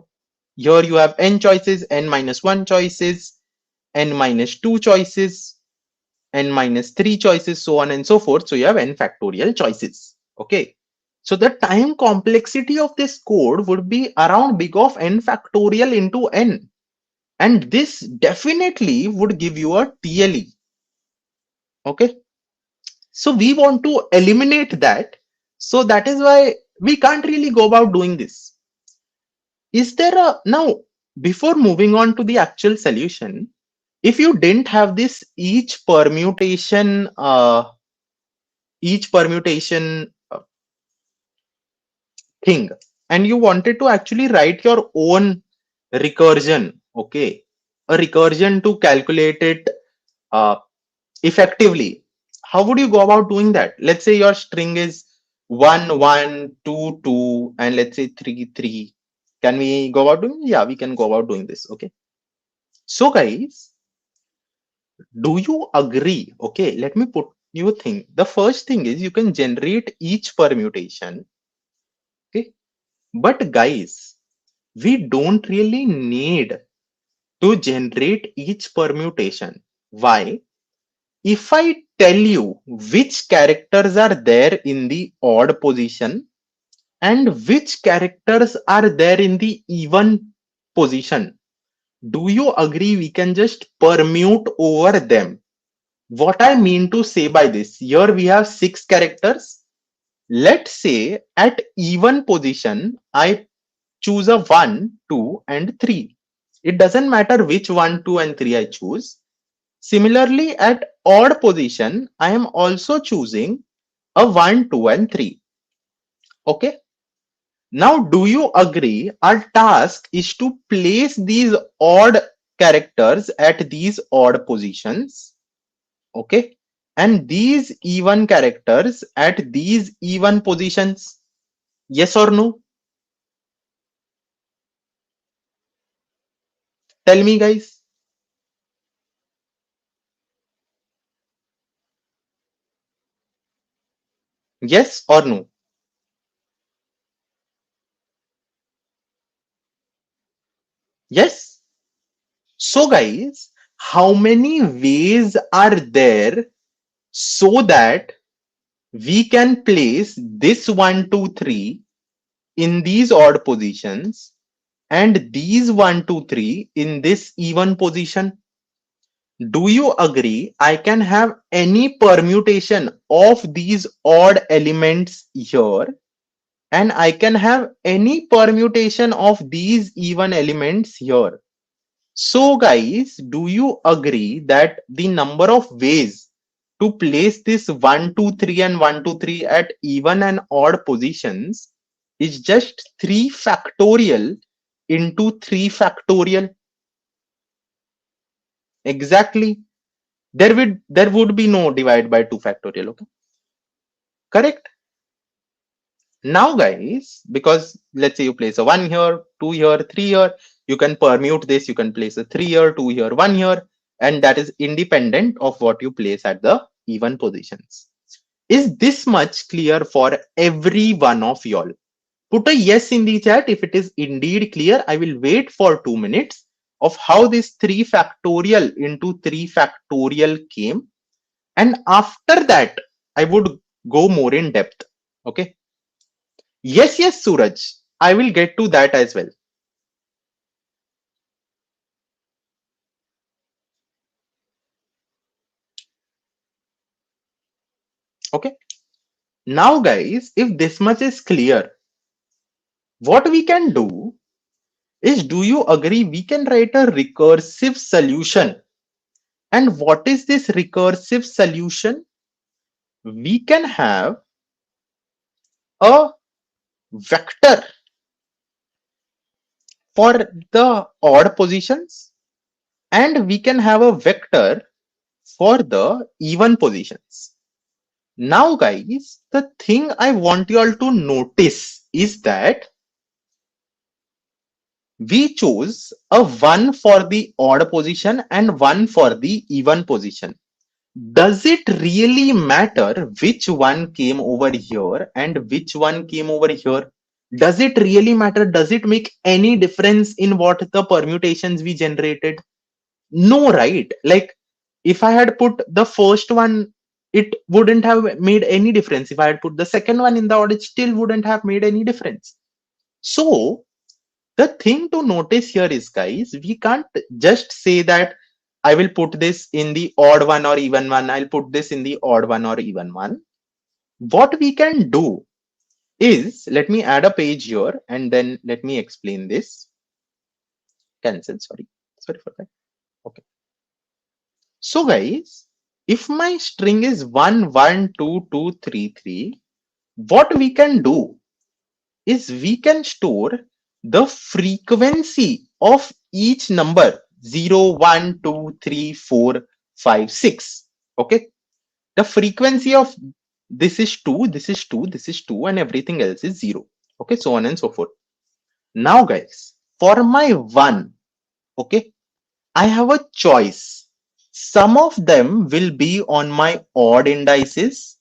here you have n choices, n minus 1 choices, n minus 2 choices, n minus 3 choices, so on and so forth. So you have n factorial choices. Okay. So the time complexity of this code would be around big of n factorial into n. And this definitely would give you a TLE. Okay. So we want to eliminate that. So that is why we can't really go about doing this. Is there a, now, before moving on to the actual solution, if you didn't have this each permutation thing, and you wanted to actually write your own recursion, okay, a recursion to calculate it uh, effectively, how would you go about doing that? Let's say your string is 1 1 2 2 and let's say 3 3. Can we go about doing? Yeah, we can go about doing this. Okay. So guys, do you agree? Okay, let me put you a thing. The first thing is you can generate each permutation. Okay. But guys, we don't really need to generate each permutation. Why? If I tell you which characters are there in the odd position and which characters are there in the even position, do you agree we can just permute over them? What I mean to say by this, here we have 6 characters. Let's say at even position, I choose a 1, 2, and 3. It doesn't matter which 1, 2, and 3 I choose. Similarly, at odd position, I am also choosing a 1, 2, and 3. Okay. Now, do you agree our task is to place these odd characters at these odd positions? Okay. And these even characters at these even positions? Yes or no? Tell me, guys. Yes or no? Yes. So, guys, how many ways are there so that we can place this 1, 2, 3 in these odd positions and these 1, 2, 3 in this even position? Do you agree I can have any permutation of these odd elements here, and I can have any permutation of these even elements here? So guys, do you agree that the number of ways to place this 1, 2, 3 and 1, 2, 3 at even and odd positions is just 3 factorial into 3 factorial? Exactly. There would be no divide by 2 factorial. Okay, correct. Now guys, because let's say you place a 1 here, 2 here, 3 here, you can permute this. You can place a 3 here, 2 here, 1 here, and that is independent of what you place at the even positions. Is this much clear for every one of y'all? Put a yes in the chat if it is indeed clear. I will wait for 2 minutes of how this 3 factorial into 3 factorial came, and after that I would go more in depth. Okay. Yes, Suraj. I will get to that as well. Okay. Now, guys, if this much is clear, what we can do is, do you agree we can write a recursive solution? And what is this recursive solution? We can have a vector for the odd positions, and we can have a vector for the even positions. Now, guys, the thing I want you all to notice is that we chose a 1 for the odd position and 1 for the even position. Does it really matter which one came over here and which one came over here? Does it really matter? Does it make any difference in what the permutations we generated? No, right? Like, if I had put the first one, it wouldn't have made any difference. If I had put the second one in the odd, it still wouldn't have made any difference. So the thing to notice here is, guys, we can't just say that I will put this in the odd one or even one. I'll put this in the odd one or even one. What we can do is, let me add a page here and then let me explain this. Cancel, sorry for that. Okay. So guys, if my string is 1, 1, 2, 2, 3, 3, what we can do is we can store the frequency of each number 0, 1, 2, 3, 4, 5, 6. Okay. The frequency of this is 2, this is 2, this is 2, and everything else is 0. Okay. So on and so forth. Now, guys, for my 1, okay, I have a choice. Some of them will be on my odd indices,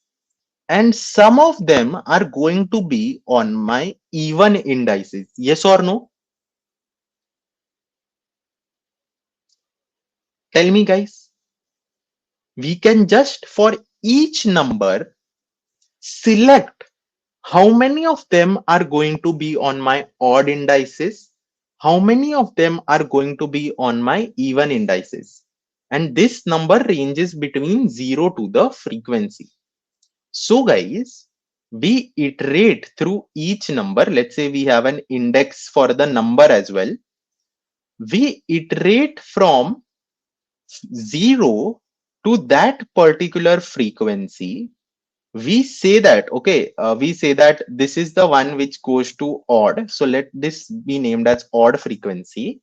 and some of them are going to be on my even indices. Yes or no? Tell me, guys. We can just, for each number, select how many of them are going to be on my odd indices, how many of them are going to be on my even indices. And this number ranges between 0 to the frequency. So guys, we iterate through each number. Let's say we have an index for the number as well. We iterate from 0 to that particular frequency. We say that, okay, we say that this is the one which goes to odd. So let this be named as odd frequency.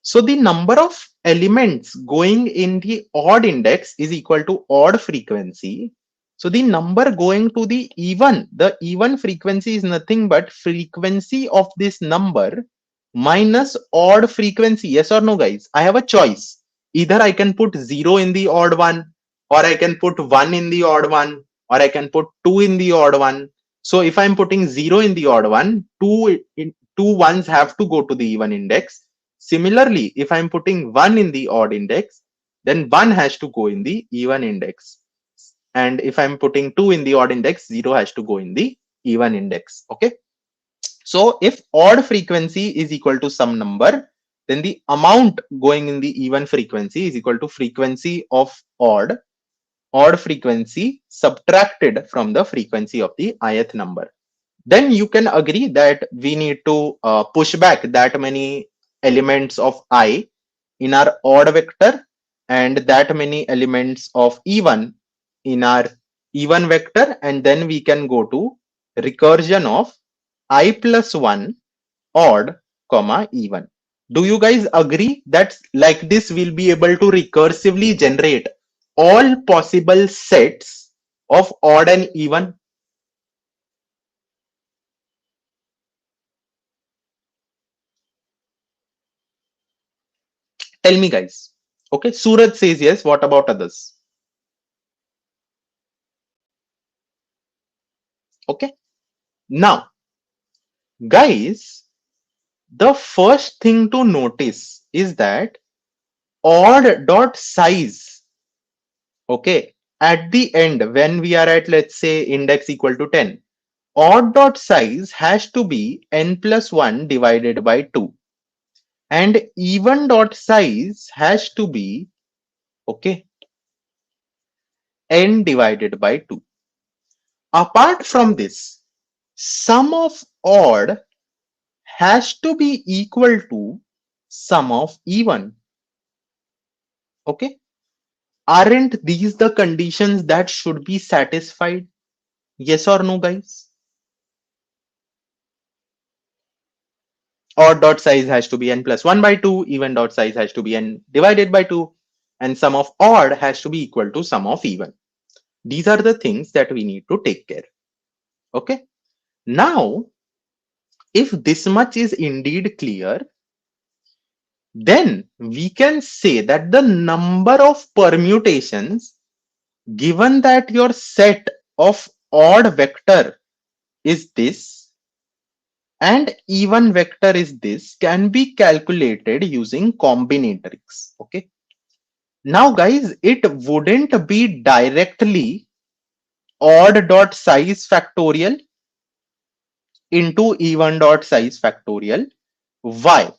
So the number of elements going in the odd index is equal to odd frequency. So the number going to the even frequency is nothing but frequency of this number minus odd frequency. Yes or no, guys? I have a choice. Either I can put 0 in the odd one, or I can put 1 in the odd one, or I can put 2 in the odd one. So if I'm putting 0 in the odd one, two ones have to go to the even index. Similarly, if I'm putting 1 in the odd index, then 1 has to go in the even index. And if I'm putting 2 in the odd index, 0 has to go in the even index. Okay. So if odd frequency is equal to some number, then the amount going in the even frequency is equal to frequency of odd frequency subtracted from the frequency of the ith number. Then you can agree that we need to push back that many elements of I in our odd vector and that many elements of even in our even vector, and then we can go to recursion of I plus 1 odd comma even. Do you guys agree that like this we'll be able to recursively generate all possible sets of odd and even? Tell me, guys. Okay, Suraj says yes. What about others? Okay, now, guys, the first thing to notice is that odd dot size, okay, at the end, when we are at, let's say, index equal to 10, odd dot size has to be n plus 1 divided by 2, and even dot size has to be, okay, n divided by 2. Apart from this, sum of odd has to be equal to sum of even. Okay, aren't these the conditions that should be satisfied? Yes or no, guys? Odd dot size has to be n plus 1 by 2, even dot size has to be n divided by 2, and sum of odd has to be equal to sum of even. These are the things that we need to take care. Okay, now if this much is indeed clear, then we can say that the number of permutations, given that your set of odd vector is this and even vector is this, can be calculated using combinatorics. Okay, now guys, it wouldn't be directly odd dot size factorial into even dot size factorial. Why?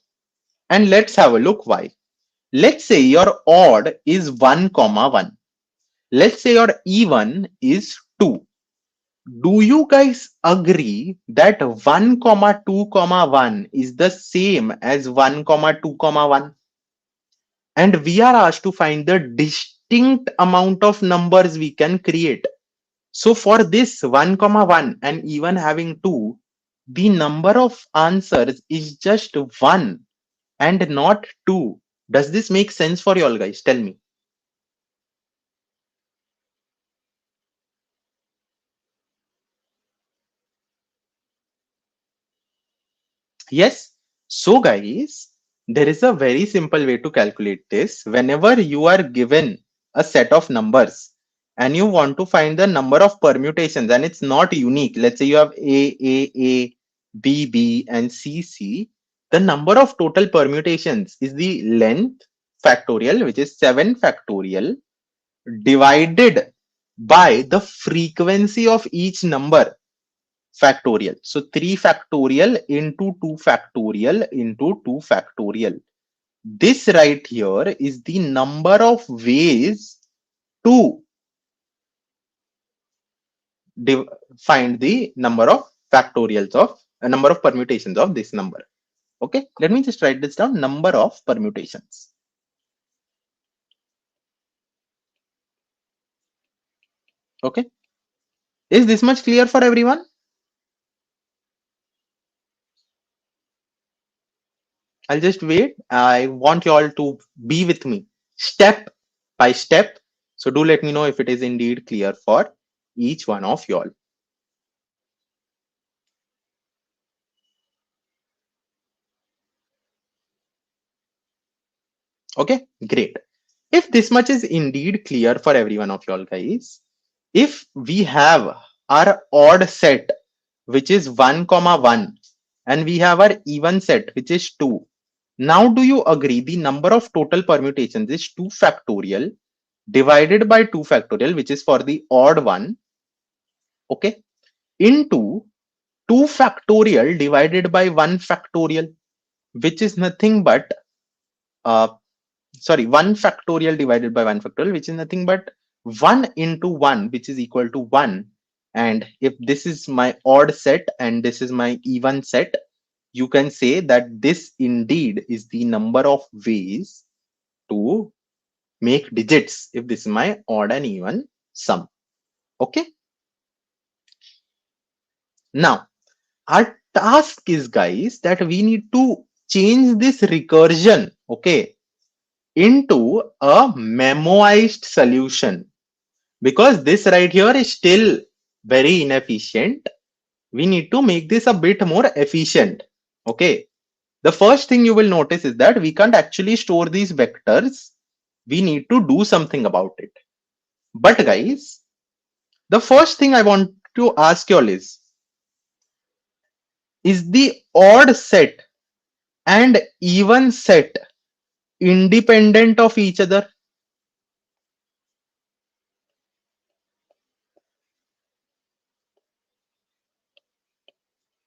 And let's have a look why. Let's say your odd is 1 comma 1. Let's say your even is 2. Do you guys agree that 1 comma 2 comma 1 is the same as 1 comma 2 comma 1? And we are asked to find the distinct amount of numbers we can create. So for this 1 comma 1 and even having 2, the number of answers is just 1 and not 2. Does this make sense for you all, guys? Tell me. Yes. So guys, there is a very simple way to calculate this. Whenever you are given a set of numbers and you want to find the number of permutations and it's not unique, let's say you have A, B, B, and C, C, the number of total permutations is the length factorial, which is 7 factorial, divided by the frequency of each number factorial. So 3 factorial into 2 factorial into 2 factorial. This right here is the number of ways to find the number of factorials of a number of permutations of this number. Okay, let me just write this down. Number of permutations. Okay, is this much clear for everyone? I'll just wait. I want you all to be with me step by step. So do let me know if it is indeed clear for each one of you all. Okay, great. If this much is indeed clear for every one of you all, guys, if we have our odd set, which is 1 comma 1, and we have our even set, which is 2. Now, do you agree the number of total permutations is 2 factorial divided by 2 factorial, which is for the odd one, okay, into 2 factorial divided by 1 factorial, which is nothing but sorry, 1 factorial divided by 1 factorial, which is nothing but 1 into 1, which is equal to 1. And if this is my odd set and this is my even set, you can say that this indeed is the number of ways to make digits if this is my odd and even sum. Okay. Now, our task is, guys, that we need to change this recursion, okay, into a memoized solution, because this right here is still very inefficient. We need to make this a bit more efficient. Okay. The first thing you will notice is that we can't actually store these vectors. We need to do something about it. But guys, the first thing I want to ask you all is the odd set and even set independent of each other?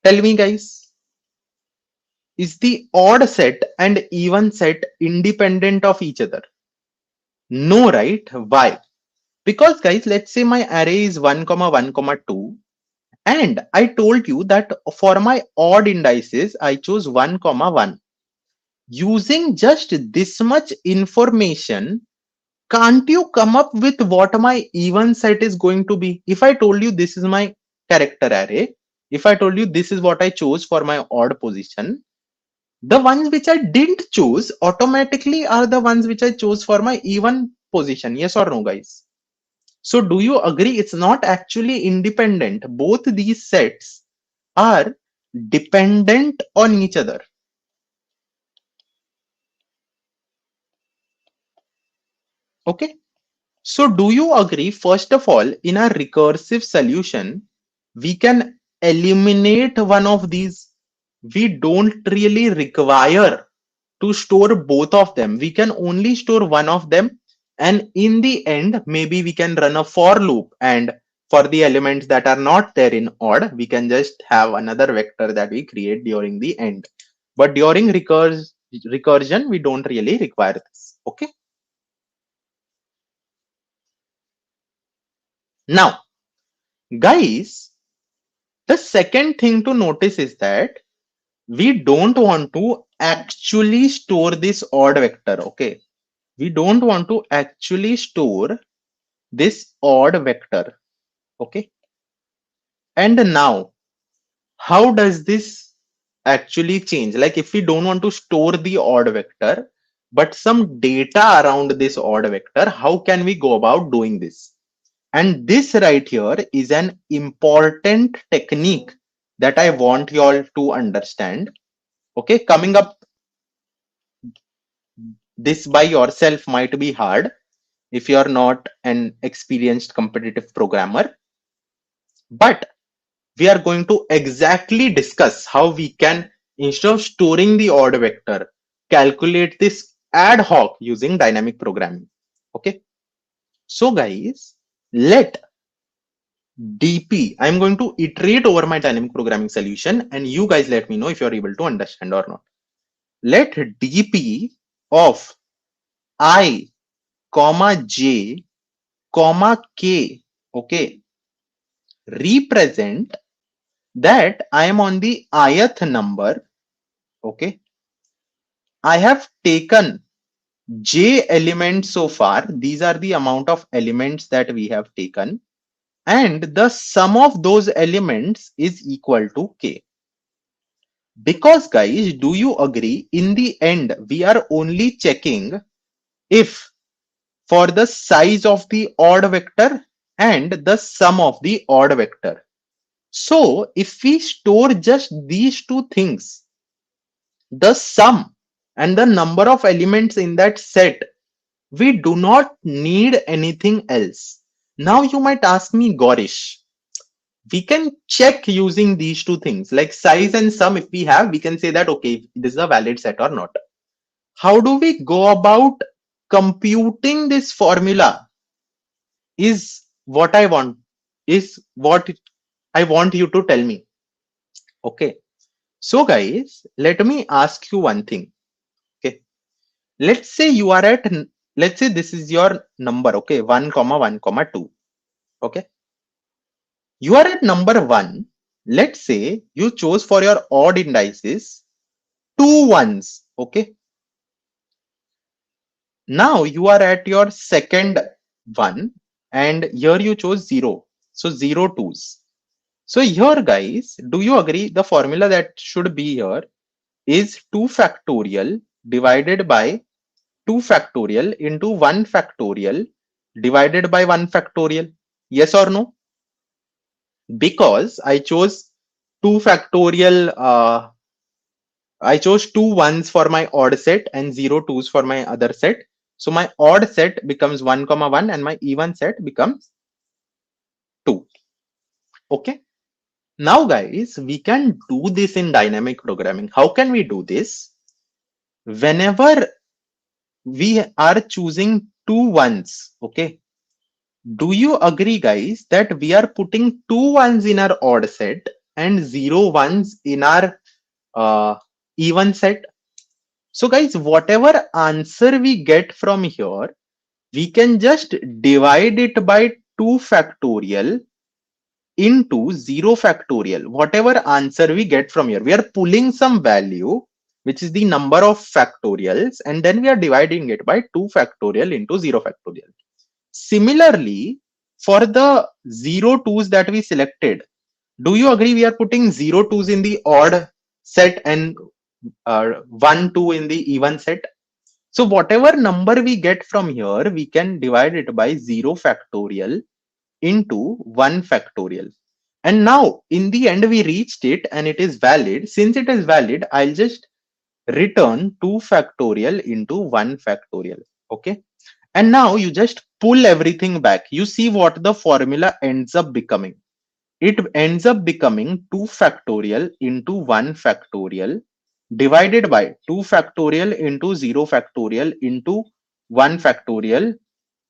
Tell me, guys, is the odd set and even set independent of each other? No, right? Why? Because, guys, let's say my array is 1 comma 1 comma 2, and I told you that for my odd indices I choose 1 comma 1. Using just this much information, can't you come up with what my even set is going to be? If I told you this is my character array, if I told you this is what I chose for my odd position, the ones which I didn't choose automatically are the ones which I chose for my even position. Yes or no, guys? So do you agree it's not actually independent? Both these sets are dependent on each other. Okay. So do you agree, first of all, in a recursive solution, we can eliminate one of these. We don't really require to store both of them. We can only store one of them. And in the end, maybe we can run a for loop. And for the elements that are not there in odd, we can just have another vector that we create during the end. But during recursion, we don't really require this. Okay. Now, guys, the second thing to notice is that we don't want to actually store this odd vector. Okay. We don't want to actually store this odd vector. Okay. And now, how does this actually change? Like if we don't want to store the odd vector, but some data around this odd vector, how can we go about doing this? And this right here is an important technique that I want you all to understand. Okay, coming up, this by yourself might be hard if you're not an experienced competitive programmer, but we are going to exactly discuss how we can, instead of storing the odd vector, calculate this ad hoc using dynamic programming. Okay, so guys, let DP, I'm going to iterate over my dynamic programming solution and you guys let me know if you're able to understand or not. Let DP of I, comma J, comma K, okay, represent that I am on the ith number, okay. I have taken J elements so far. These are the amount of elements that we have taken. And the sum of those elements is equal to K. Because guys, do you agree? In the end, we are only checking if for the size of the odd vector and the sum of the odd vector. So if we store just these two things, the sum and the number of elements in that set, we do not need anything else. Now you might ask me, Gaurish, we can check using these two things like size and sum. If we have, we can say that, okay, this is a valid set or not. How do we go about computing this formula is what I want, is what I want you to tell me. Okay. So guys, let me ask you one thing. Okay. Let's say you are at, let's say this is your number, okay, 1 comma 1 comma 2. Okay, you are at number 1. Let's say you chose for your odd indices 2 ones. Okay, now you are at your second one, and here you chose 0. So 0 twos. So here, guys, do you agree the formula that should be here is 2 factorial divided by 2 factorial into 1 factorial divided by 1 factorial? Yes or no? Because I chose two ones for my odd set and 0 twos for my other set. So my odd set becomes 1 comma 1 and my even set becomes 2. Okay. Now, guys, we can do this in dynamic programming. How can we do this? Whenever we are choosing two ones, okay, do you agree, guys, that we are putting two ones in our odd set and 0 ones in our even set? So, guys, whatever answer we get from here, we can just divide it by 2 factorial into 0 factorial. Whatever answer we get from here, we are pulling some value, which is the number of factorials, and then we are dividing it by 2 factorial into 0 factorial. Similarly, for the 0 twos that we selected, do you agree we are putting 0 twos in the odd set and 1 2 in the even set? So whatever number we get from here, we can divide it by 0 factorial into 1 factorial. And now in the end, we reached it and it is valid. Since it is valid, I'll just return 2 factorial into 1 factorial. Okay. And now you just pull everything back. You see what the formula ends up becoming. It ends up becoming 2 factorial into 1 factorial divided by 2 factorial into 0 factorial into 1 factorial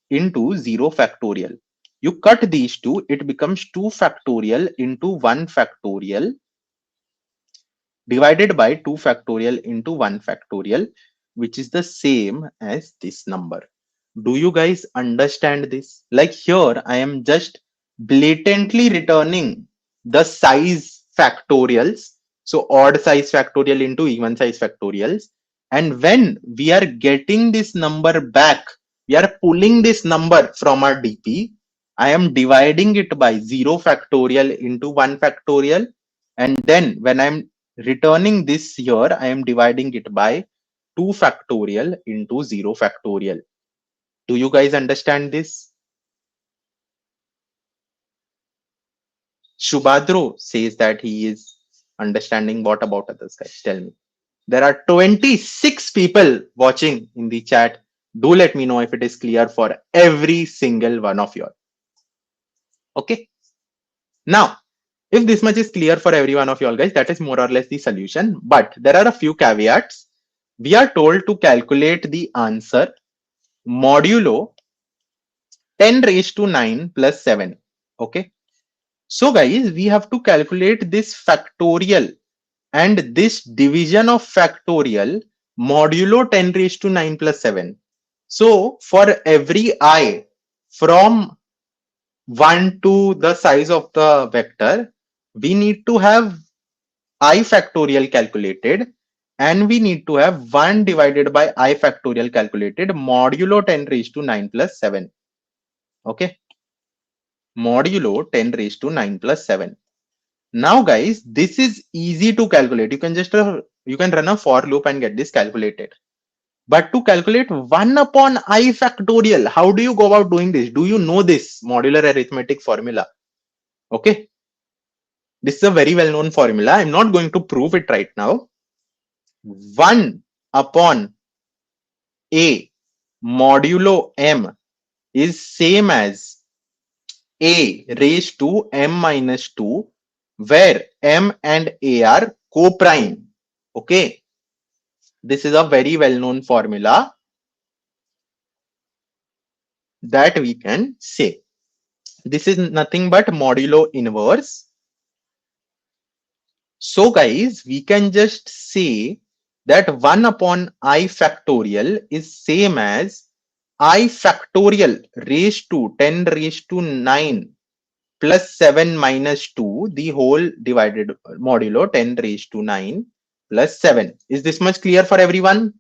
into 0 factorial. You cut these two, it becomes 2 factorial into 1 factorial divided by 2 factorial into 1 factorial, which is the same as this number. Do you guys understand this? Like here, I am just blatantly returning the size factorials. So odd size factorial into even size factorials. And when we are getting this number back, we are pulling this number from our DP. I am dividing it by 0 factorial into 1 factorial. And then when I'm returning this here, I am dividing it by 2 factorial into 0 factorial. Do you guys understand this? Shubhadro says that he is understanding. What about others, guys? Tell me. There are 26 people watching in the chat. Do let me know if it is clear for every single one of you. Okay. Now, if this much is clear for every one of you all, guys, that is more or less the solution. But there are a few caveats. We are told to calculate the answer modulo 10 raised to 9 plus 7. Okay. So guys, we have to calculate this factorial and this division of factorial modulo 10 raised to 9 plus 7. So for every I from 1 to the size of the vector, we need to have I factorial calculated and we need to have 1 divided by I factorial calculated modulo 10 raised to 9 plus 7. Okay. Modulo 10 raised to 9 plus 7. Now, guys, this is easy to calculate. You can just you can run a for loop and get this calculated. But to calculate 1 upon I factorial, how do you go about doing this? Do you know this modular arithmetic formula? Okay. This is a very well-known formula. I'm not going to prove it right now. 1 upon A modulo M is same as A raised to M minus 2, where M and A are co-prime. Okay. This is a very well-known formula that we can say. This is nothing but modulo inverse. So guys, we can just say that 1 upon I factorial is same as I factorial raised to 10 raised to 9 plus 7 minus 2, the whole divided modulo 10 raised to 9 plus 7. Is this much clear for everyone?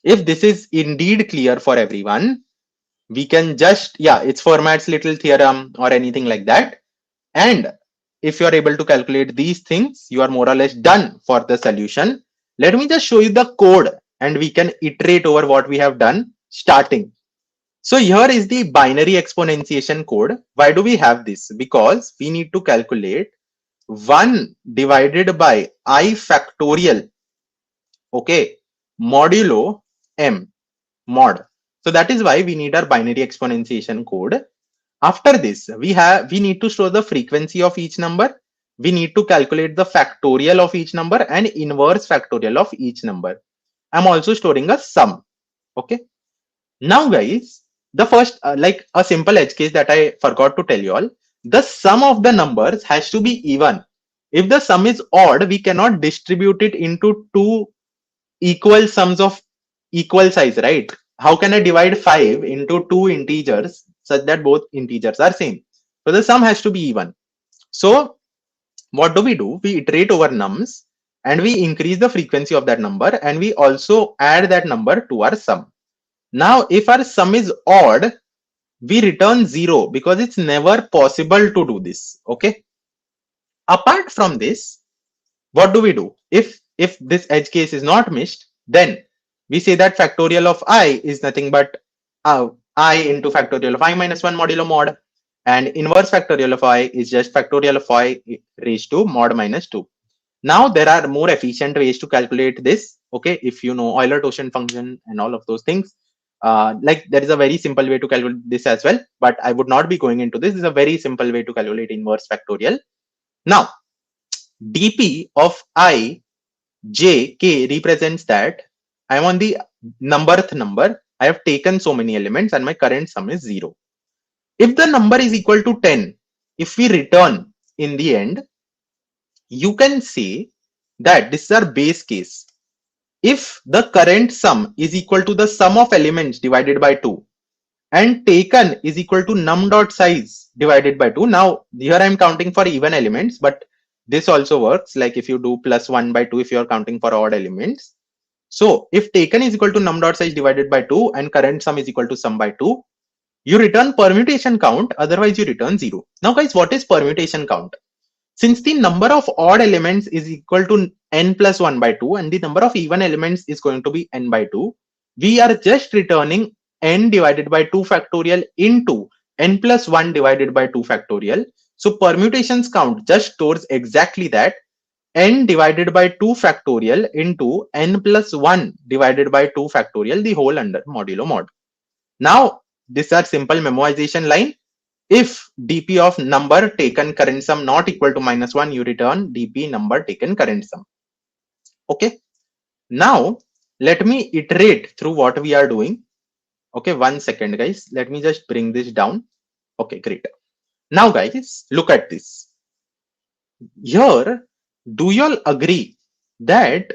If this is indeed clear for everyone, we can just, yeah, it's Fermat's little theorem or anything like that. And if you are able to calculate these things, you are more or less done for the solution. Let me just show you the code and we can iterate over what we have done starting. So here is the binary exponentiation code. Why do we have this? Because we need to calculate 1 divided by I factorial, okay, modulo m mod. So that is why we need our binary exponentiation code. After this, we need to store the frequency of each number. We need to calculate the factorial of each number and inverse factorial of each number. I'm also storing a sum. Okay. Now, guys, the first, like a simple edge case that I forgot to tell you all, the sum of the numbers has to be even. If the sum is odd, we cannot distribute it into two equal sums of equal size, right? How can I divide 5 into two integers such that both integers are same? So the sum has to be even. So what do? We iterate over nums and we increase the frequency of that number and we also add that number to our sum. Now, if our sum is odd, we return 0 because it's never possible to do this. Okay. Apart from this, what do? If this edge case is not missed, then we say that factorial of I is nothing but I into factorial of I minus 1 modulo mod, and inverse factorial of I is just factorial of I raised to mod minus 2. Now there are more efficient ways to calculate this. Okay, if you know Euler-Toshen function and all of those things, like there is a very simple way to calculate this as well, but I would not be going into this. This is a very simple way to calculate inverse factorial. Now, dp of I j k represents that I am on the numberth number. I have taken so many elements and my current sum is 0. If the number is equal to 10, if we return in the end, you can say that this is our base case. If the current sum is equal to the sum of elements divided by 2 and taken is equal to num dot size divided by 2. Now here I am counting for even elements, but this also works like if you do plus 1 by 2 if you are counting for odd elements. So if taken is equal to num dot size divided by 2 and current sum is equal to sum by 2, you return permutation count, otherwise you return 0. Now guys, what is permutation count? Since the number of odd elements is equal to n plus 1 by 2 and the number of even elements is going to be n by 2, we are just returning n divided by 2 factorial into n plus 1 divided by 2 factorial. So permutations count just stores exactly that, n divided by 2 factorial into n plus 1 divided by 2 factorial, the whole under modulo mod. Now, these are simple memoization line. If dp of number taken current sum not equal to minus 1, you return dp number taken current sum. Okay. Now, let me iterate through what we are doing. Okay, 1 second, guys. Let me just bring this down. Okay, great. Now, guys, look at this. Here, do you all agree that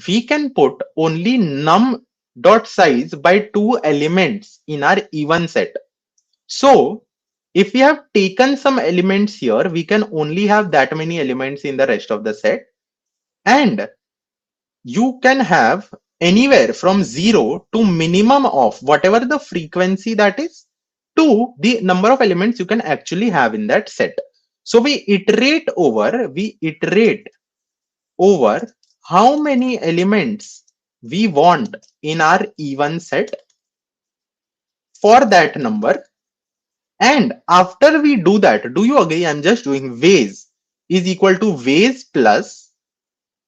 we can put only num dot size by 2 elements in our even set? So if we have taken some elements here, we can only have that many elements in the rest of the set. And you can have anywhere from 0 to minimum of whatever the frequency that is to the number of elements you can actually have in that set. So we iterate over how many elements we want in our even set for that number. And after we do that, do you agree? I'm just doing ways is equal to ways plus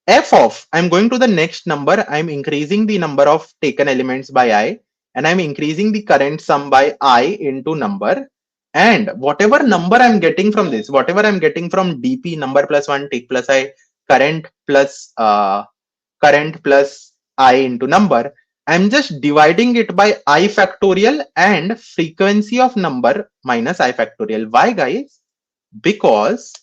f of, I'm going to the next number. I'm increasing the number of taken elements by I, and I'm increasing the current sum by I into number. And whatever number I'm getting from this, whatever I'm getting from dp number plus 1 take plus I, current plus I into number, I'm just dividing it by I factorial and frequency of number minus I factorial. Why, guys? because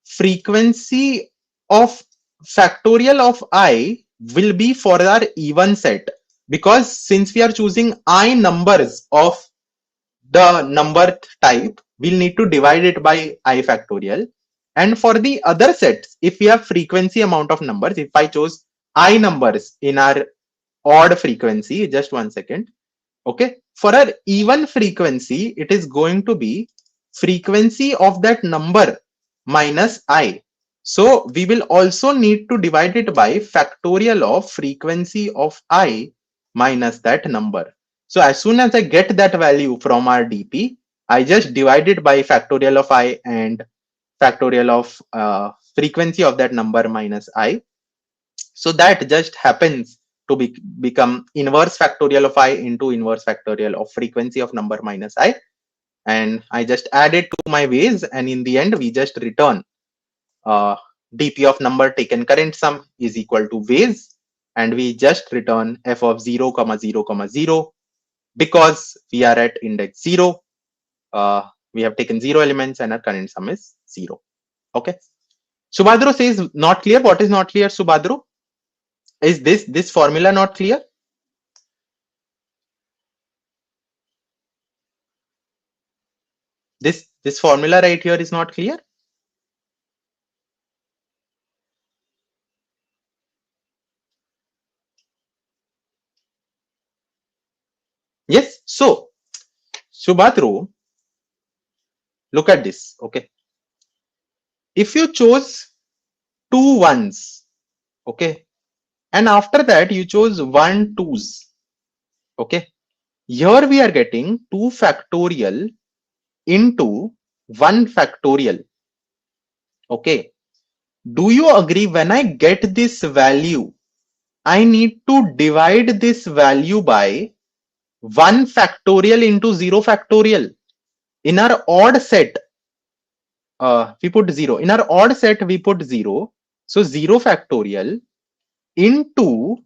frequency of factorial of I will be for our even set, because since we are choosing I numbers of the number type, we'll need to divide it by I factorial. And for the other sets, if we have frequency amount of numbers, if I chose I numbers in our odd frequency, just 1 second. Okay, for our even frequency, it is going to be frequency of that number minus I. So we will also need to divide it by factorial of frequency of I minus that number. So as soon as I get that value from our DP, I just divide it by factorial of I and factorial of frequency of that number minus I. So that just happens to become inverse factorial of I into inverse factorial of frequency of number minus I. And I just add it to my ways, and in the end, we just return dp of number taken current sum is equal to ways, and we just return f of 0, 0, 0, because we are at index 0. We have taken 0 elements and our current sum is 0. Okay. Subhadru says not clear. What is not clear, Subhadru? Is this formula not clear? This formula right here is not clear. Yes. So Subhadru, look at this. Okay. If you chose 2 ones, okay, and after that you chose 1 twos, okay, here we are getting 2 factorial into 1 factorial. Okay. Do you agree, when I get this value, I need to divide this value by 1 factorial into 0 factorial? In our odd set, we put 0. In our odd set, we put 0. So 0 factorial into,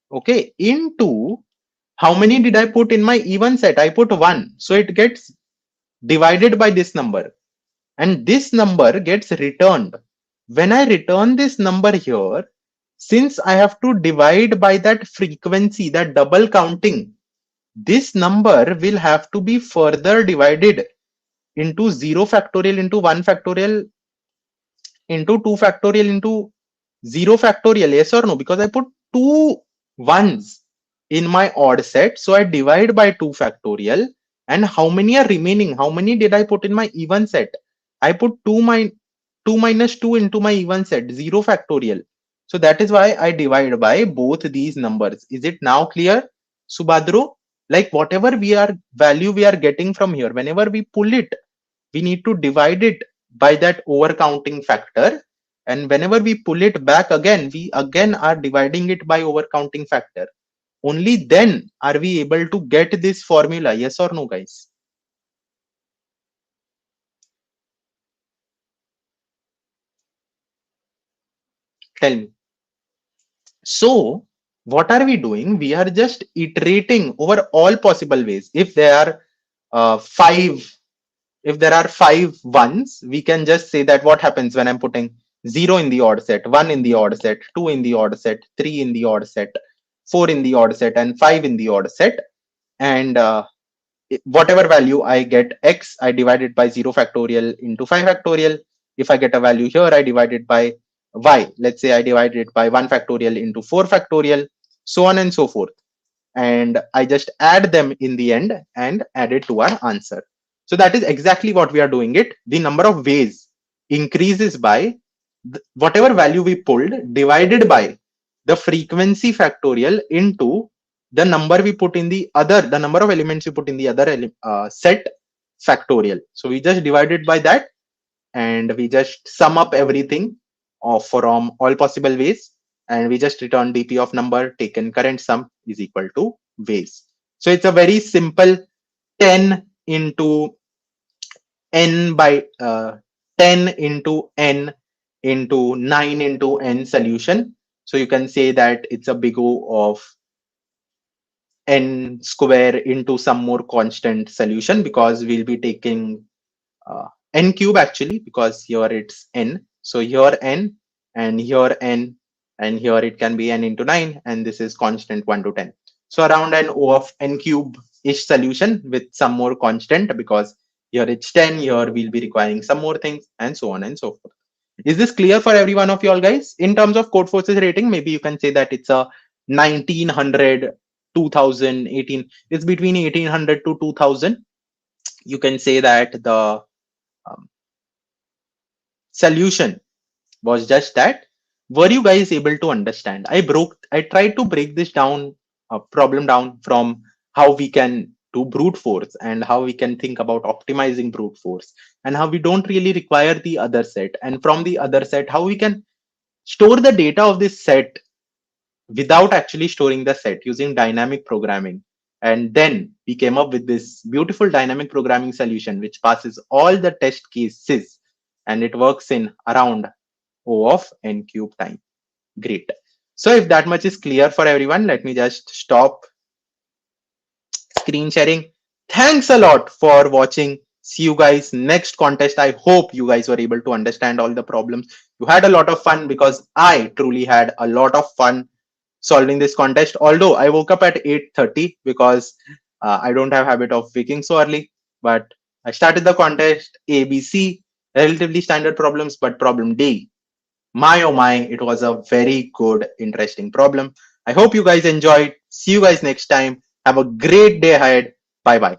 okay, into how many did I put in my even set? I put 1. So it gets divided by this number, and this number gets returned. When I return this number here, since I have to divide by that frequency, that double counting, this number will have to be further divided into 0 factorial into 1 factorial into 2 factorial into 0 factorial. Yes or no? Because I put 2 ones in my odd set. So I divide by 2 factorial. And how many are remaining? How many did I put in my even set? I put 2 minus 2 into my even set, 0 factorial. So that is why I divide by both these numbers. Is it now clear, Subhadru? Like whatever value we are getting from here, whenever we pull it, we need to divide it by that overcounting factor. And whenever we pull it back again, we again are dividing it by overcounting factor. Only then are we able to get this formula. Yes or no, guys? Tell me. So what are we doing? We are just iterating over all possible ways. If there are 5 ones, we can just say that what happens when I'm putting 0 in the odd set, 1 in the odd set, 2 in the odd set, 3 in the odd set, 4 in the odd set, and 5 in the odd set. And whatever value I get x, I divide it by 0 factorial into 5 factorial. If I get a value here, I divide it by y. Let's say I divide it by 1 factorial into 4 factorial, so on and so forth. And I just add them in the end and add it to our answer. So that is exactly what we are doing it. The number of ways increases by whatever value we pulled divided by the frequency factorial into the number we put in the number of elements we put in the other set factorial. So we just divide it by that, and we just sum up everything from all possible ways, and we just return dp of number taken current sum is equal to ways. So it's a very simple 10 into n by 10 into n into 9 into n solution. So you can say that it's a big O of n square into some more constant solution, because we'll be taking n cube actually, because here it's n. So here n and here n, and here it can be n into 9, and this is constant 1 to 10. So around an O of n cube ish solution with some more constant, because here it's 10, here we'll be requiring some more things, and so on and so forth. Is this clear for every one of you all guys? In terms of code forces rating, maybe you can say that it's a 1900, 2018. It's between 1800 to 2000. You can say that the um, solution was just that. Were you guys able to understand? I tried to break this down, problem down, from how we can do brute force and how we can think about optimizing brute force, and how we don't really require the other set, and from the other set how we can store the data of this set without actually storing the set using dynamic programming. And then we came up with this beautiful dynamic programming solution which passes all the test cases, and it works in around O of n cube time. Great. So if that much is clear for everyone, let me just stop screen sharing. Thanks a lot for watching. See you guys next contest. I hope you guys were able to understand all the problems. You had a lot of fun, because I truly had a lot of fun solving this contest. Although I woke up at 8:30 because I don't have habit of waking so early. But I started the contest ABC, relatively standard problems, but problem D, my oh my, it was a very good, interesting problem. I hope you guys enjoyed. See you guys next time. Have a great day ahead. Bye bye.